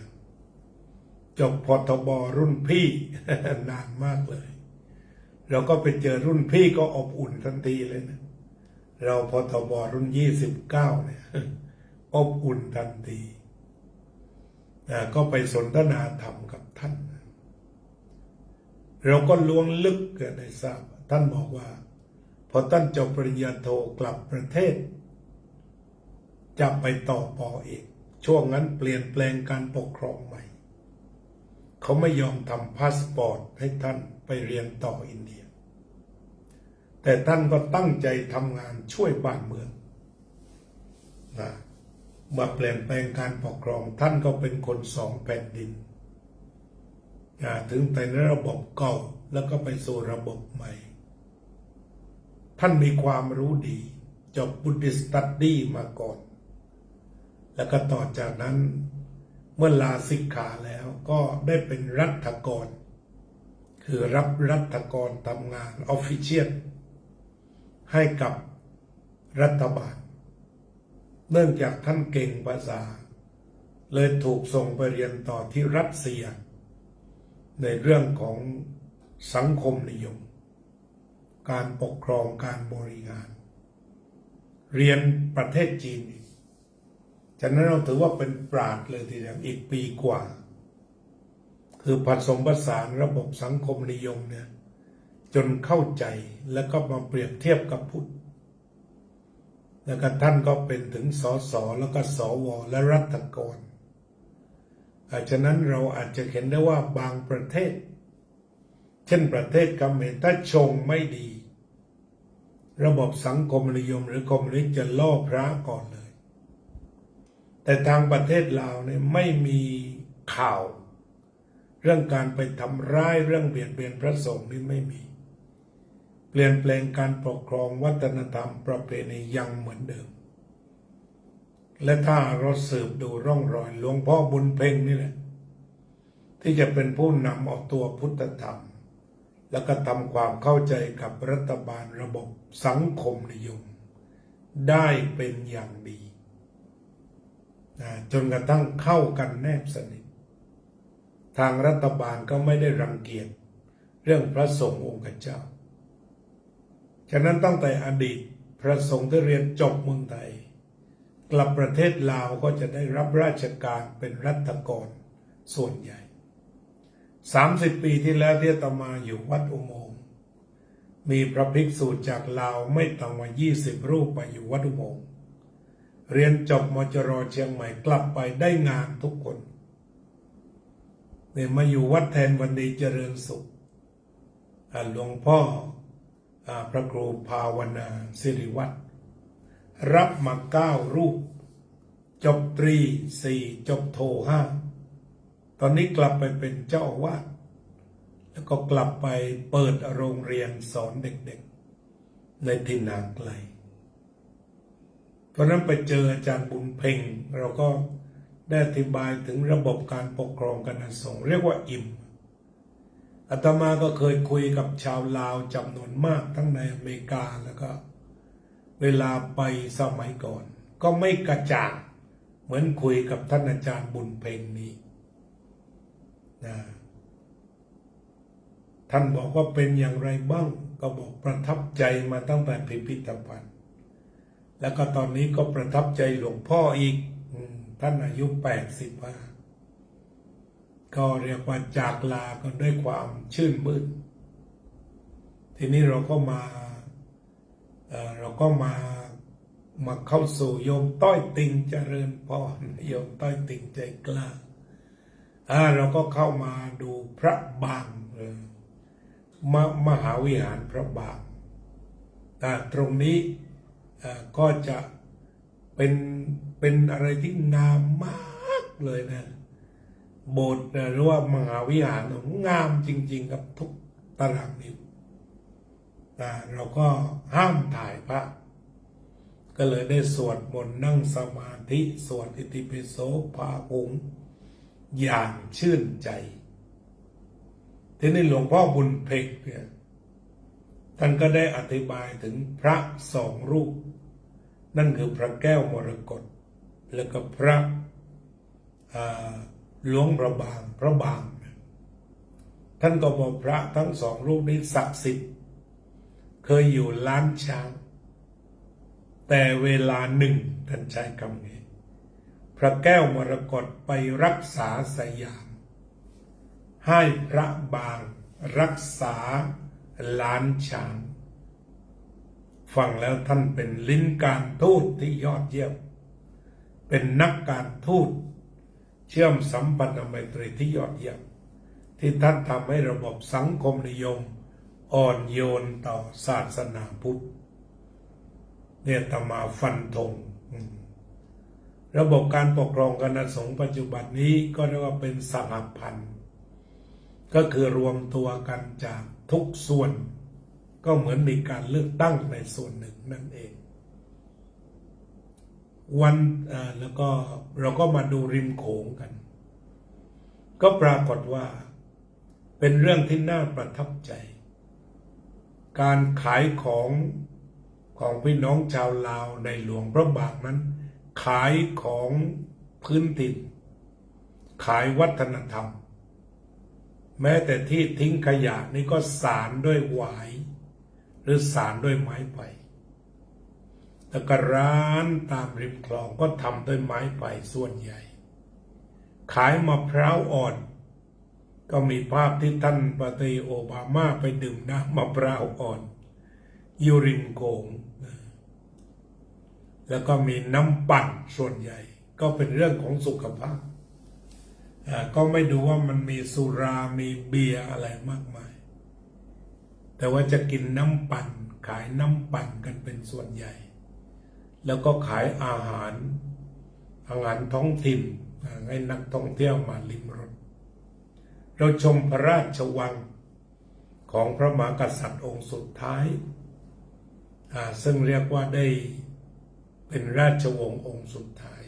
จบพทบรุ่นพี่ นานมากเลยเราก็ไปเจอรุ่นพี่ก็อบอุ่นทันทีเลยนะเราพทบรุ่น29เนี่ย อบอุ่นทันทีก็ไปสนทนาธรรมกับท่านเราก็ล้วงลึกกันได้ทราบท่านบอกว่าพอท่านจบปริญญาโทกลับประเทศจะไปต่อปอเอกช่วงนั้นเปลี่ยนแปลงการปกครองใหม่เขาไม่ยอมทำพาสปอร์ตให้ท่านไปเรียนต่ออินเดียแต่ท่านก็ตั้งใจทำงานช่วยบ้านเมืองมาเปลี่ยนแปลงการปกครองท่านก็เป็นคน2 แผ่นดิน ถึงแต่ในระบบเก่าแล้วก็ไปสู่ระบบใหม่ ท่านมีความรู้ดีจบ Buddhist Study มาก่อน แล้วก็ต่อจากนั้นเมื่อลาสิกขาแล้วก็ได้เป็นรัฐกร คือรับรัฐกรทำงานออฟฟิเชียลให้กับรัฐบาล เนื่องจากท่านเก่งภาษาเลยถูกส่งไปเรียนต่อที่รัสเซียในเรื่องของสังคมนิยมการปกครองการบริหารเรียนประเทศจีนอีกฉะนั้นเราถือว่าเป็นปราชญ์เลยทีเดียวอีกปีกว่าคือผสมผสานระบบสังคมนิยมเนี่ยจนเข้าใจแล้วก็มาเปรียบเทียบกับพุทธแล้วก็ท่านก็เป็นถึงสสแล้วก็สวและรัฐกรฉะนั้นเราอาจจะเห็นได้ว่าบางประเทศเช่นประเทศเขมรถ้าชงไม่ดีระบบสังคมนิยมหรือคอมมิวนิสต์จะล่อพระก่อนเลยแต่ทางประเทศลาวเนี่ยไม่มีข่าวเรื่องการไปทำร้ายเรื่องเบียดเบียนพระสงฆ์นี่ไม่มีเปลี่ยนแปลงการปกครองวัฒนธรรมประเพณียังเหมือนเดิมและถ้าเราสืบดูร่องรอยหลวงพ่อบุญเพ็งนี่แหละที่จะเป็นผู้นำเอาตัวพุทธธรรมแล้วก็ทำความเข้าใจกับรัฐบาลระบบสังคมนิยมได้เป็นอย่างดีจนกระทั่งเข้ากันแนบสนิททางรัฐบาลก็ไม่ได้รังเกียจเรื่องพระสงฆ์องค์เจ้าฉะนั้นตั้งแต่อดีตพระสงฆ์ที่เรียนจบเมืองไทยกลับประเทศลาวก็จะได้รับราชการเป็นรัฐกรส่วนใหญ่30 ปีที่แล้วที่อาตมาอยู่วัดอุโมงค์มีพระภิกษุจากลาวไม่ต่ำกว่า20 รูปมาอยู่วัดอุโมงค์เรียนจบมจร.เชียงใหม่กลับไปได้งานทุกคนเนี่ยมาอยู่วัดแทนวันดีเจริญสุขหลวงพ่อพระครูภาวนาสิริวัฒน์รับมา9 รูปจบตรี 4จบโท 5ตอนนี้กลับไปเป็นเจ้าอาวาสแล้วก็กลับไปเปิดโรงเรียนสอนเด็กๆในถิ่นห่างไกลเพราะนั้นไปเจออาจารย์บุญเพ็งเราก็ได้อธิบายถึงระบบการปกครองคณะสงฆ์เรียกว่าอิ่มอาตมาก็เคยคุยกับชาวลาวจำนวนมากทั้งในอเมริกาแล้วก็เวลาไปสมัยก่อนก็ไม่กระจ่างเหมือนคุยกับท่านอาจารย์บุญเพ็งนี้ท่านบอกว่าเป็นอย่างไรบ้างก็บอกประทับใจมาตั้งแต่พิพิธภัณฑ์แล้วก็ตอนนี้ก็ประทับใจหลวงพ่ออีกท่านอายุ85ก็เรียกว่าจากลากันด้วยความชื่นมื่นทีนี้เราก็มาเข้าสู่โยมต้อยติ่งเจริญพรโยมต้อยติ่งใจกล้าเราก็เข้ามาดูพระบางมหาวิหารพระบางตรงนี้ก็จะเป็นอะไรที่งามมากเลยนะโบสถ์หรือว่ามหาวิหารงามจริงๆกับทุกตารางนิ้วเราก็ห้ามถ่ายภาพก็เลยได้สวดมนต์นั่งสมาธิสวดอิติปิโสภาหุงอย่างชื่นใจทีนี้หลวงพ่อบุญเพ็งเนี่ยท่านก็ได้อธิบายถึงพระ2 รูปนั่นคือพระแก้วมรกตแล้วก็พระหลวงพระบางท่านก็บอกพระทั้ง2 รูปนี้ศักดิ์สิทธิ์เคยอยู่ล้านช้างแต่เวลาหนึ่งท่านใช้คำนี้พระแก้วมรกตไปรักษาสยามให้พระบางรักษาล้านช้างฟังแล้วท่านเป็นลิ้นการทูตที่ยอดเยี่ยมเป็นนักการทูตเชื่อมสัมพันธไมตรีที่ยอดเยี่ยมที่ท่านทำให้ระบบสังคมนิยมอ่อนโยนต่อศาสนาพุทธเนี่ยตมาฟันธงระบบการปกครองคณะสงฆ์ปัจจุบันนี้ก็เรียกว่าเป็นสหพันธ์ ก็คือรวมตัวกันจากทุกส่วน ก็เหมือนมีการเลือกตั้งในส่วนหนึ่งนั่นเองแล้วก็เราก็มาดูริมโขงกัน ก็ปรากฏว่าเป็นเรื่องที่น่าประทับใจ การขายของพี่น้องชาวลาวในหลวงพระบางนั้น ขายของพื้นถิ่นขายวัฒนธรรม แม้แต่ที่ทิ้งขยะนี่ก็สานด้วยหวายหรือสานด้วยไม้ไผ่แล้วก็ร้านตามริมคลองก็ทำด้วยไม้ไผ่ส่วนใหญ่ขายมะพร้าวอ่อนก็มีภาพที่ท่านประธานาธิบดีโอบามาไปดื่มน้ำมะพร้าวอ่อนอยู่ริมโขงแล้วก็มีน้ำปั่นส่วนใหญ่ก็เป็นเรื่องของสุขภาพก็ไม่ดูว่ามันมีสุรามีเบียร์อะไรมากมายแต่ว่าจะกินน้ำปั่นขายน้ำปั่นกันเป็นส่วนใหญ่แล้วก็ขายอาหารท้องถิ่นให้นักท่องเที่ยวมาลิ้มรสเราชมพระราชวังของพระมหากษัตริย์องค์สุดท้ายซึ่งเรียกว่าได้เป็นราชวงศ์องค์สุดท้าย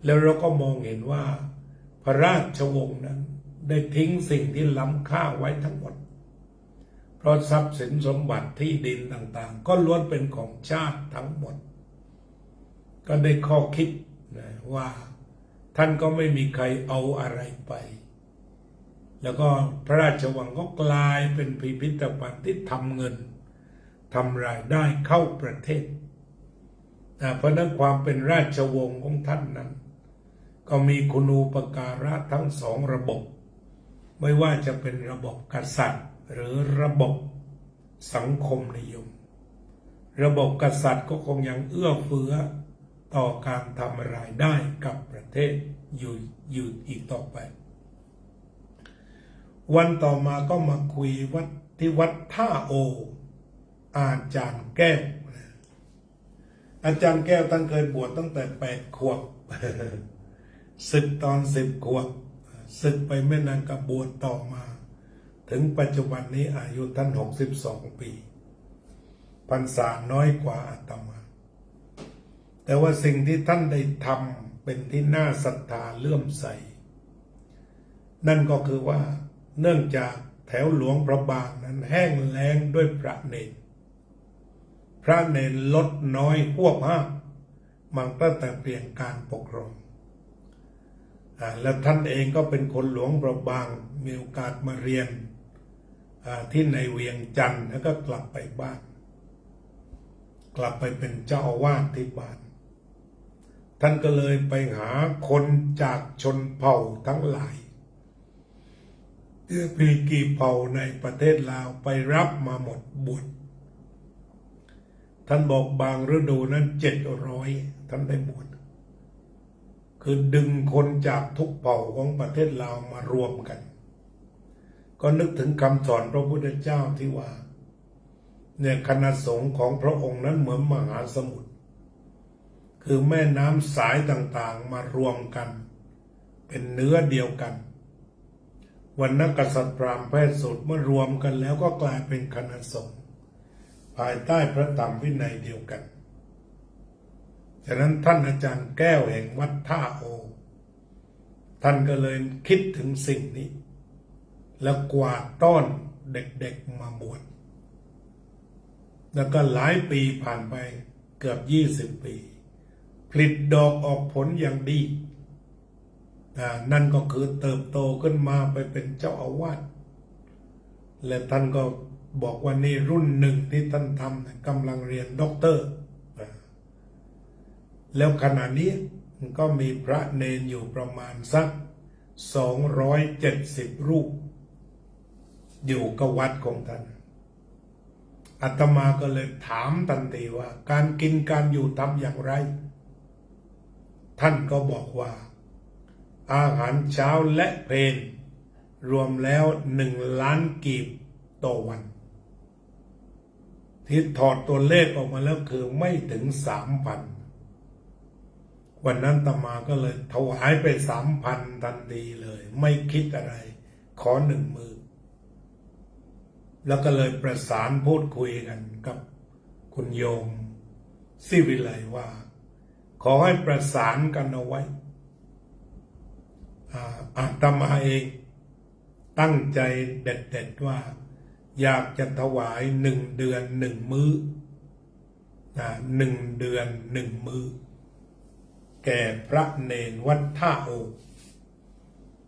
แล้วเราก็มองเห็นว่าพระราชวงศ์นั้นได้ทิ้งสิ่งที่ล้ำค่าไว้ทั้งหมดเพราะทรัพย์สินสมบัติที่ดินต่างๆก็ล้วนเป็นของชาติทั้งหมดก็ได้ข้อคิดนะว่าท่านก็ไม่มีใครเอาอะไรไปแล้วก็พระราชวังก็กลายเป็นพิพิธภัณฑ์ที่ทำเงินทำรายได้เข้าประเทศเพราะนั้นความเป็นราชวงศ์ของท่านนั้นก็มีคุณูปการะทั้งสองระบบไม่ว่าจะเป็นระบบกษัตริย์หรือระบบสังคมนิยมระบบกษัตริย์ก็คงยังเอื้อเฟื้อต่อการทำรายได้กับประเทศอยู่อีกต่อไปวันต่อมาก็มาคุยที่วัดท่าโออาจารย์แก้วอาจารย์แก้วท่านเคยบวชตั้งแต่8 ขวบศึกตอน10 ขวบศึกไปไม่นานก็บวชต่อมาถึงปัจจุบันนี้อายุท่าน62 ปีพรรษาน้อยกว่าอาตมาแต่ว่าสิ่งที่ท่านได้ทำเป็นที่น่าศรัทธาเลื่อมใสนั่นก็คือว่าเนื่องจากแถวหลวงพระบางนั้นแห้งแล้งด้วยพระเนรลดน้อยพวกห้ามันตั้งแต่เปลี่ยนการปกครองแล้วท่านเองก็เป็นคนหลวงพระบางมีโอกาสมาเรียนที่ในเวียงจันทร์แล้วก็กลับไปบ้านกลับไปเป็นเจ้าอาวาสที่บ้านท่านก็เลยไปหาคนจากชนเผ่าทั้งหลายมีกี่เผ่าในประเทศลาวไปรับมาหมดบวชท่านบอกบางฤดูนั้น700ท่านได้บวชคือดึงคนจากทุกเผ่าของประเทศลาวมารวมกันก็นึกถึงคำสอนพระพุทธเจ้าที่ว่าเนี่ยคณะสงฆ์ของพระองค์นั้นเหมือนมหาสมุทรคือแม่น้ำสายต่างๆมารวมกันเป็นเนื้อเดียวกันวรรณกษัตริย์พราหมณ์แพทย์สูตรเมื่อรวมกันแล้วก็กลายเป็นคณะสงฆ์ภายใต้พระธรรมวินัยเดียวกันฉะนั้นท่านอาจารย์แก้วแห่งวัดท่าโอท่านก็เลยคิดถึงสิ่งนี้แล้วกวาดต้อนเด็กๆมาบวชแล้วก็หลายปีผ่านไปเกือบ20 ปีผลิตดอกออกผลอย่างดีนั่นก็คือเติบโตขึ้นมาไปเป็นเจ้าอาวาสและท่านก็บอกว่านี่รุ่นหนึ่งที่ท่านทำกำลังเรียนด็อกเตอร์แล้วขณะนี้มันก็มีพระเนรอยู่ประมาณสัก270 รูปอยู่กับวัดของท่านอาตมาก็เลยถามทันทีว่าการกินการอยู่ทำอย่างไรท่านก็บอกว่าอาหารเช้าและเพลนรวมแล้ว1 ล้านกีบต่อวันที่ถอดตัวเลขออกมาแล้วคือไม่ถึง 3,000 วันนั้นอาตมาก็เลยถวายไป 3,000 ทันทีเลยไม่คิดอะไร ขอ1 มือแล้วก็เลยประสานพูดคุยกันกับคุณโยมศิวิไลว่าขอให้ประสานกันเอาไว้อาตมาเองตั้งใจเด็ดๆว่าอยากจะถวาย1 เดือน 1 มื้อ1 เดือน 1 มื้อแก่พระเนนวัดท่าโอ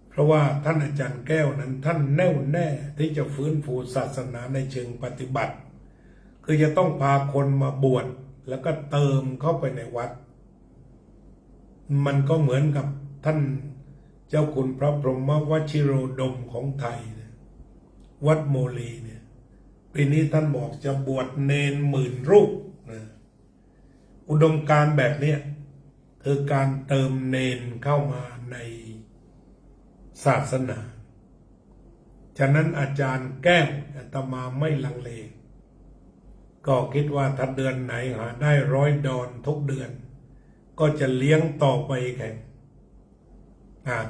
เพราะว่าท่านอาจารย์แก้วนั้นท่านแน่วแน่ที่จะฟื้นฟูศาสนาในเชิงปฏิบัติคือจะต้องพาคนมาบวชแล้วก็เติมเข้าไปในวัดมันก็เหมือนกับท่านเจ้าคุณพระพรหมวชิโรดมของไทยวัดโมลีเนี่ยปีนี้ท่านบอกจะบวชเนน10,000 รูปนะอุดมการณ์แบบเนี้ยคือการเติมเนนเข้ามาในศาสนาฉะนั้นอาจารย์แก้วอาตมาไม่ลังเลก็คิดว่าถ้าเดือนไหนหาได้$100ทุกเดือนก็จะเลี้ยงต่อไปแข่ง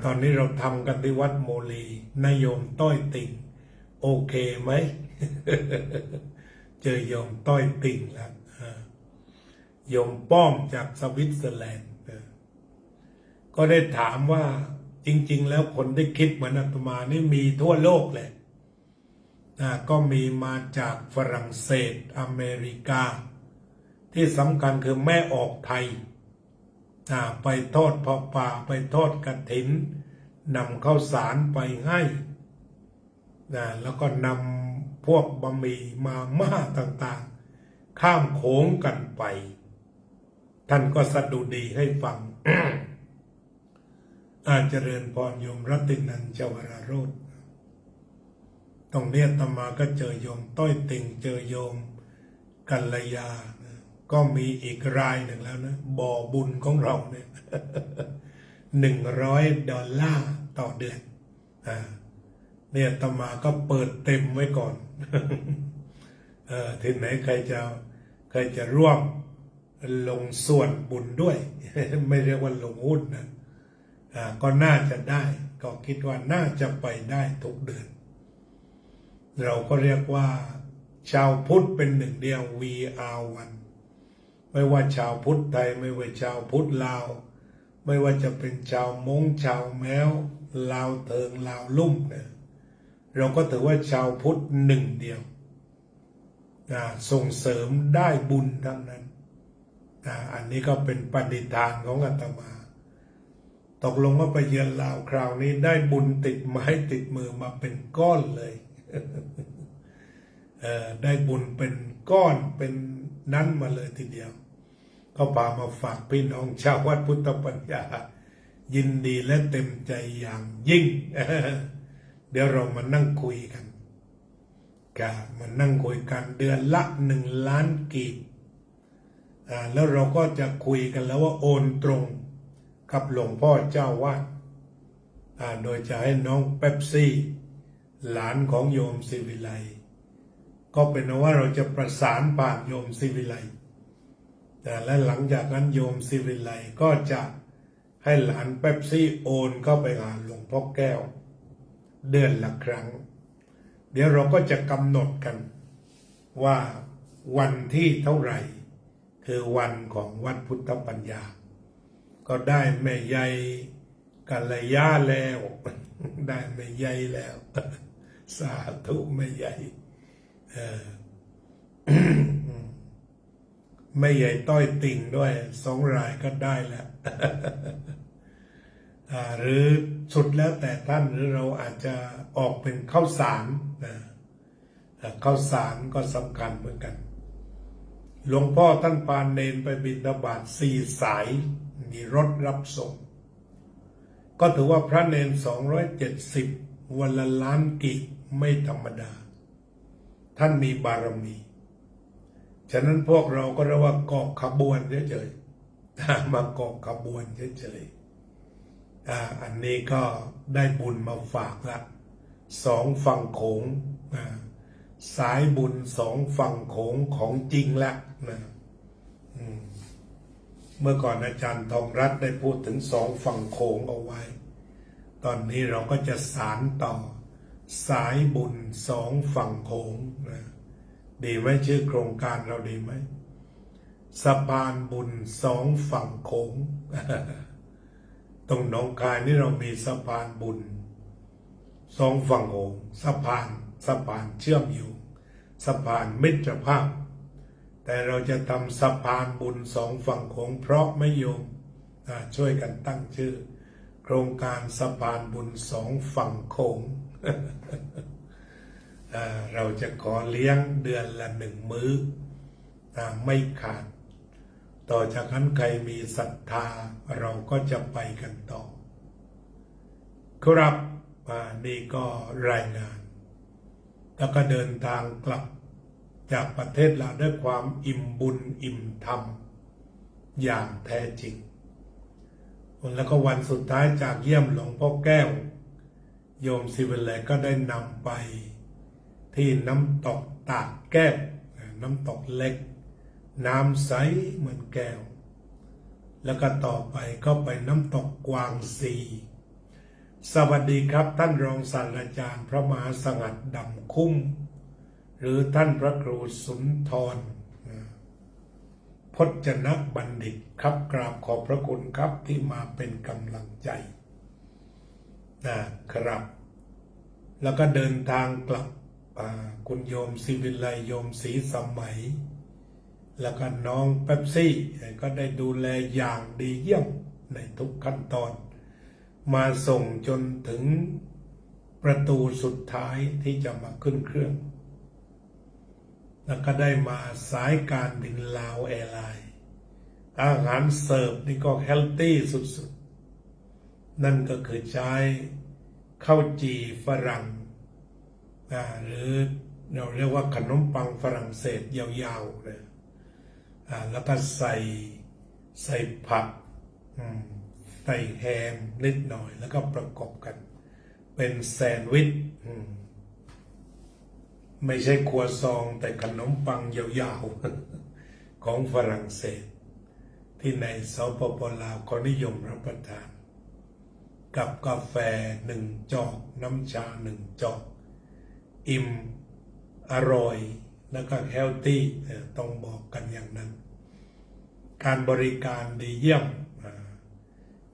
ตอนนี้เราทำกันที่วัดโมลีนายโยมต้อยติ่งโอเคไหม เจอโยมต้อยติ่งแล้วโยมป้อมจากสวิตเซอร์แลนด์ก็ได้ถามว่าจริงๆแล้วคนที่คิดเหมือนอาตมานี่มีทั่วโลกแหละก็มีมาจากฝรั่งเศสอเมริกาที่สำคัญคือแม่ออกไทยไปทอดผ้าป่าไปทอดกฐินนำข้าวสารไปให้แล้วก็นำพวกบะหมี่มาม่าต่างๆข้ามโขงกันไปท่านก็สดุดีให้ฟัง เจริญพรโยมรัตินันท์เจวราโรจน์ตรงนี้อาตมาก็เจอโยมต้อยติ่งเจอโยมกัลยาก็มีอีกรายหนึ่งแล้วนะบ่อบุญของเราเนี่ย$100ต่อเดือนเนี่ยอาตมาก็เปิดเต็มไว้ก่อน ที่ไหนใครจะร่วมลงส่วนบุญด้วย ไม่เรียกว่าลงหุ้นนะก็น่าจะได้ก็คิดว่าน่าจะไปได้ทุกเดือนเราก็เรียกว่าชาวพุทธเป็นหนึ่งเดียว We are one ไม่ว่าชาวพุทธไทยไม่ว่าชาวพุทธลาวไม่ว่าจะเป็นชาวม้งชาวแม้วลาวเทิงลาวลุ่มเนี่ยเราก็ถือว่าชาวพุทธหนึ่งเดียวส่งเสริมได้บุญทั้งนั้นอันนี้ก็เป็นปณิธานของอาตมาตกลงว่าไปเยือนลาวคราวนี้ได้บุญติดไม้ติดมือมาเป็นก้อนเลย ได้บุญเป็นก้อนเป็นนั้นมาเลยทีเดียวก็พามาฝากพี่น้องชาววัดพุทธปัญญายินดีและเต็มใจอย่างยิ่ง เดี๋ยวเรามานั่งคุยกันมานั่งคุยกันเดือนละ1 ล้านกีบแล้วเราก็จะคุยกันแล้วว่าโอนตรงกับหลวงพ่อเจ้าวาดโดยจะให้น้องเป๊ปซี่หลานของโยมศิวิไลก็เป็นว่าเราจะประสานผ่านโยมศิวิไลและหลังจากนั้นโยมศิวิไลก็จะให้หลานเป๊ปซี่โอนเข้าไปหาหลวงพ่อแก้วเดือนละครั้งเดี๋ยวเราก็จะกำหนดกันว่าวันที่เท่าไหร่คือวันของวัดพุทธปัญญาก็ได้แม่ใหญ่กัลยาแล้ว ได้แม่ใหญ่แล้ว สาธุแม่ใหญ่แม่ใหญ่ต้อยติ่งด้วย2 รายก็ได้แล้ว หรือสุดแล้วแต่ท่านหรือเราอาจจะออกเป็นข้าวสารข้าวสารก็สำคัญเหมือนกันหลวงพ่อท่านพาเนนไปบิณฑบาต4 สายมีรถรับส่งก็ถือว่าพระเนน270วันละล้านกิจไม่ธรรมดาท่านมีบารมีฉะนั้นพวกเราก็เรียกว่าเกาะขบวนเฉยๆมาเกาะขบวนเฉยๆอันนี้ก็ได้บุญมาฝากละ2 ฝั่งโขงสายบุญ2 ฝั่งโขงของจริงละนะเมื่อก่อนอาจารย์ทองรัตน์ได้พูดถึง2 ฝั่งโขงเอาไว้ตอนนี้เราก็จะสานต่อ สายบุญสองฝั่งโขงนะดีไหมชื่อโครงการเราดีไหมสะพานบุญสองฝั่งโขง ตรงหนองคายนี่เรามีสะพานบุญสองฝั่งโขงสะพานเชื่อมอยู่สะพานมิตรภาพแต่เราจะทำสะพานบุญสองฝั่งโขงเพราะไม่โยมช่วยกันตั้งชื่อโครงการสะพานบุญสองฝั่งโขง เราจะขอเลี้ยงเดือนละ1 มื้อไม่ขาดต่อจากนั้นใครมีศรัทธาเราก็จะไปกันต่อครับนี่ก็รายงานแล้วก็เดินทางกลับจากประเทศเราด้วยความอิ่มบุญอิ่มธรรมอย่างแท้จริงแล้วก็วันสุดท้ายจากเยี่ยมหลวงพ่อแก้วโยมศิวิไลก็ได้นำไปที่น้ำตกตากแก้วน้ำตกเล็กน้ำใสเหมือนแก้วแล้วก็ต่อไปก็ไปน้ำตกกวางซีสวัสดีครับท่านรองศาสตราจารย์พระมหาสงัดดำคุ้มหรือท่านพระครูสุนทรพจนบัณฑิตครับกราบขอบพระคุณครับที่มาเป็นกำลังใจนะครับแล้วก็เดินทางกลับคุณโยมศิวิไลโยมศรีสมัยแล้วก็น้องเป๊ปซี่ก็ได้ดูแลอย่างดีเยี่ยมในทุกขั้นตอนมาส่งจนถึงประตูสุดท้ายที่จะมาขึ้นเครื่องแล้วก็ได้มาสายการบินลาวแอร์ไลน์อาหารเสิร์ฟนี่ก็เฮลตี้สุดๆนั่นก็คือใช้ข้าวจี่ฝรั่งหรือเราเรียกว่าขนมปังฝรั่งเศสยาวๆเลยแล้วก็ใส่ผักใส่แฮมนิดหน่อยแล้วก็ประกอบกันเป็นแซนด์วิชไม่ใช่ครัวซองแต่ขนมปังยาวๆของฝรั่งเศสที่ในสปป.ลาวเขานิยมรับประทานกับกาแฟ1 จอกน้ำชา1 จอกอิ่มอร่อยแล้วก็เฮลตี้ต้องบอกกันอย่างนั้นการบริการดีเยี่ยม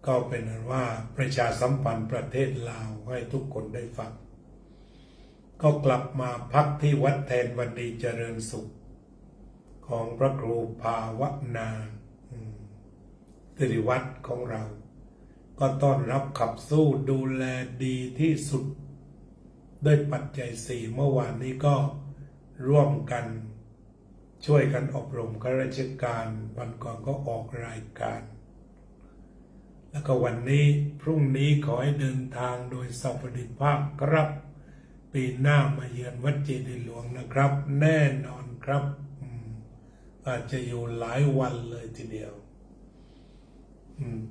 ก็เป็นว่าประชาสัมพันธ์ประเทศลาวให้ทุกคนได้ฟังก็กลับมาพักที่วัดแทนวันดีเจริญสุขของพระครูภาวนาสิริวัฒน์ของเราก็ต้อนรับขับสู้ดูแลดีที่สุดด้วยปัจจัย4เมื่อวานนี้ก็ร่วมกันช่วยกันอบรมข้าราชการวันก่อนก็ออกรายการแล้วก็วันนี้พรุ่งนี้ขอให้เดินทางโดยสวัสดิภาพครับปีหน้ามาเยือนวัดเจดีย์หลวงนะครับแน่นอนครับอาจจะอยู่หลายวันเลยทีเดียว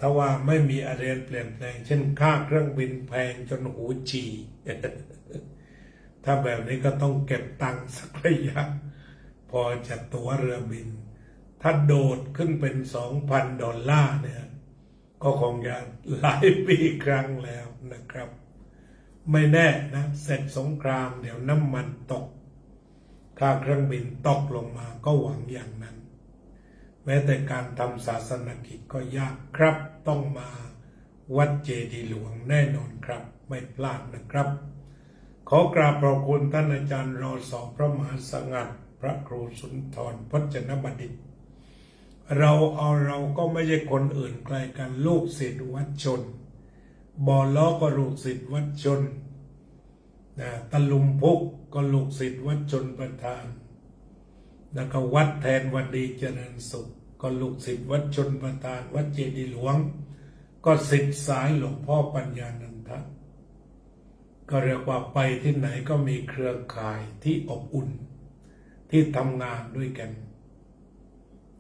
ถ้าว่าไม่มีอะไรเปลี่ยนแปลงเช่นค่าเครื่องบินแพงจนหูจี่ ถ้าแบบนี้ก็ต้องเก็บตังค์สักระยะพอจะตั๋วเรือบินถ้าโดดขึ้นเป็น$2,000เนี่ยก็คงจะหลายปีครั้งแล้วนะครับไม่แน่นะเสร็จสงครามเดี๋ยวน้ำมันตกค่าเครื่องบินตกลงมาก็หวังอย่างนั้นแม้แต่การทำศาสนกิจก็ยากครับต้องมาวัดเจดีย์หลวงแน่นอนครับไม่พลาดนะครับขอกราบขอบคุณท่านอาจารย์รอสอพระมหาสงัดพระครูสุนทรพจนบัณฑิตเราก็ไม่ใช่คนอื่นไกลกันลูกศิษย์วัดชนบ่อล้อก็ลูกศิษย์วัดชนตะลุมพุกก็ลูกศิษย์วัดชนประธานแล้วก็วัดแทนวันดีเจริญสุขก็ลูกศิษย์วัดชนประธานวัดเจดีย์หลวงก็ศิษย์สายหลวงพ่อปัญญานันทะก็เรียกว่าไปที่ไหนก็มีเครือข่ายที่อบอุ่นที่ทำงานด้วยกัน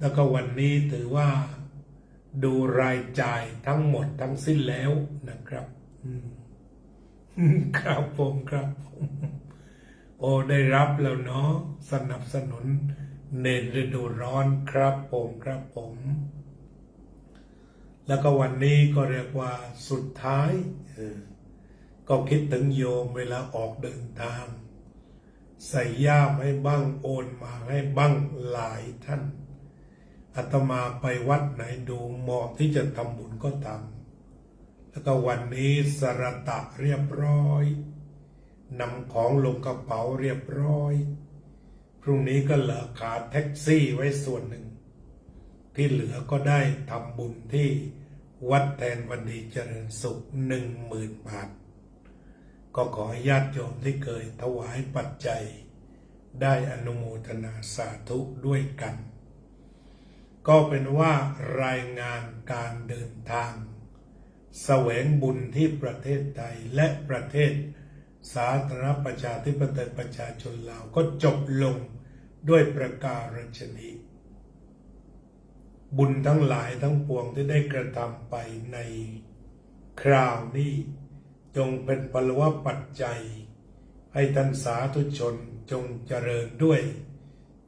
แล้วก็วันนี้ถือว่าดูรายจ่ายทั้งหมดทั้งสิ้นแล้วนะครับครับผมครับโอ้ได้รับแล้วเนาะสนับสนุนเนรฤดูร้อนครับผมแล้วก็วันนี้ก็เรียกว่าสุดท้าย ก็คิดถึงโยมเวลาออกเดินทาง ใส่ย่ามให้บ้างโอนมาให้บ้างหลายท่านอาตมาไปวัดไหนดูเหมาะที่จะทำบุญก็ทำแล้วก็วันนี้สรตะเรียบร้อยนำของลงกระเป๋าเรียบร้อยพรุ่งนี้ก็เหลือขาแท็กซี่ไว้ส่วนหนึ่งที่เหลือก็ได้ทำบุญที่วัดแทนวันดีเจริญสุข10,000 บาทก็ขอให้ญาติโยมที่เคยถวายปัจจัยได้อนุโมทนาสาธุด้วยกันก็เป็นว่ารายงานการเดินทางแสวงบุญที่ประเทศไทยและประเทศสาธารณประชาธิปไตยประชาชนลาวก็จบลงด้วยประการฉนี้บุญทั้งหลายทั้งปวงที่ได้กระทำไปในคราวนี้จงเป็นปรวปัจจัยให้ท่านสาธุชนจงเจริญด้วย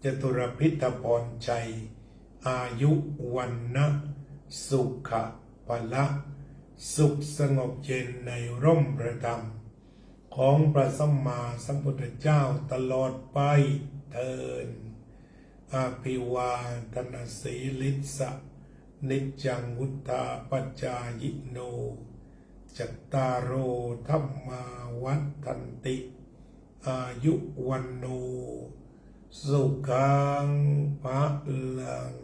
จตุรพิธพรชัยอายุวันนะสุขะพละสุขสงบเย็นในร่มพระธรรมของพระสัมมาสัมพุทธเจ้าตลอดไปเถิดอาภิวาทนาสีลิสะนิจจังวุธาปัจจายโนจัตตารโอธัมมาวัฏันติอายุวันโนสุขังภะลัง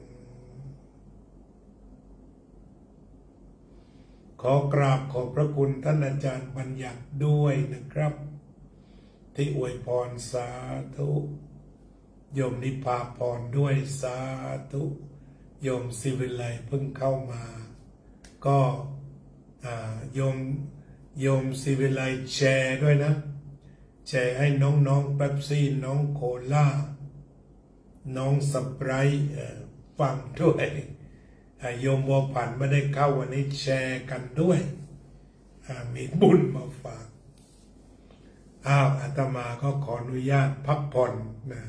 ขอกราบขอบพระคุณท่านอาจารย์บัญญัติด้วยนะครับที่อวยพรสาธุโยมนิพาพรด้วยสาธุโยมศิวิไลเพิ่งเข้ามาก็โยมศิวิไลแชร์ด้วยนะแชร์ให้น้องๆเป๊ปซี่น้องโคล่าน้องสไปร์ฟังด้วยโยมบัวผันไม่ได้เข้าวันนี้แชร์กันด้วยมีบุญมาฝากอาตมาก็ขออนุญาตพักผ่อนนะ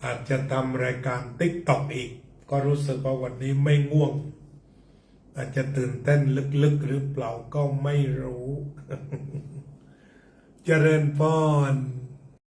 อาจจะทำรายการTikTokอีกก็รู้สึกว่าวันนี้ไม่ง่วงอาจจะตื่นเต้นลึกๆหรือเปล่าก็ไม่รู้ เจริญพร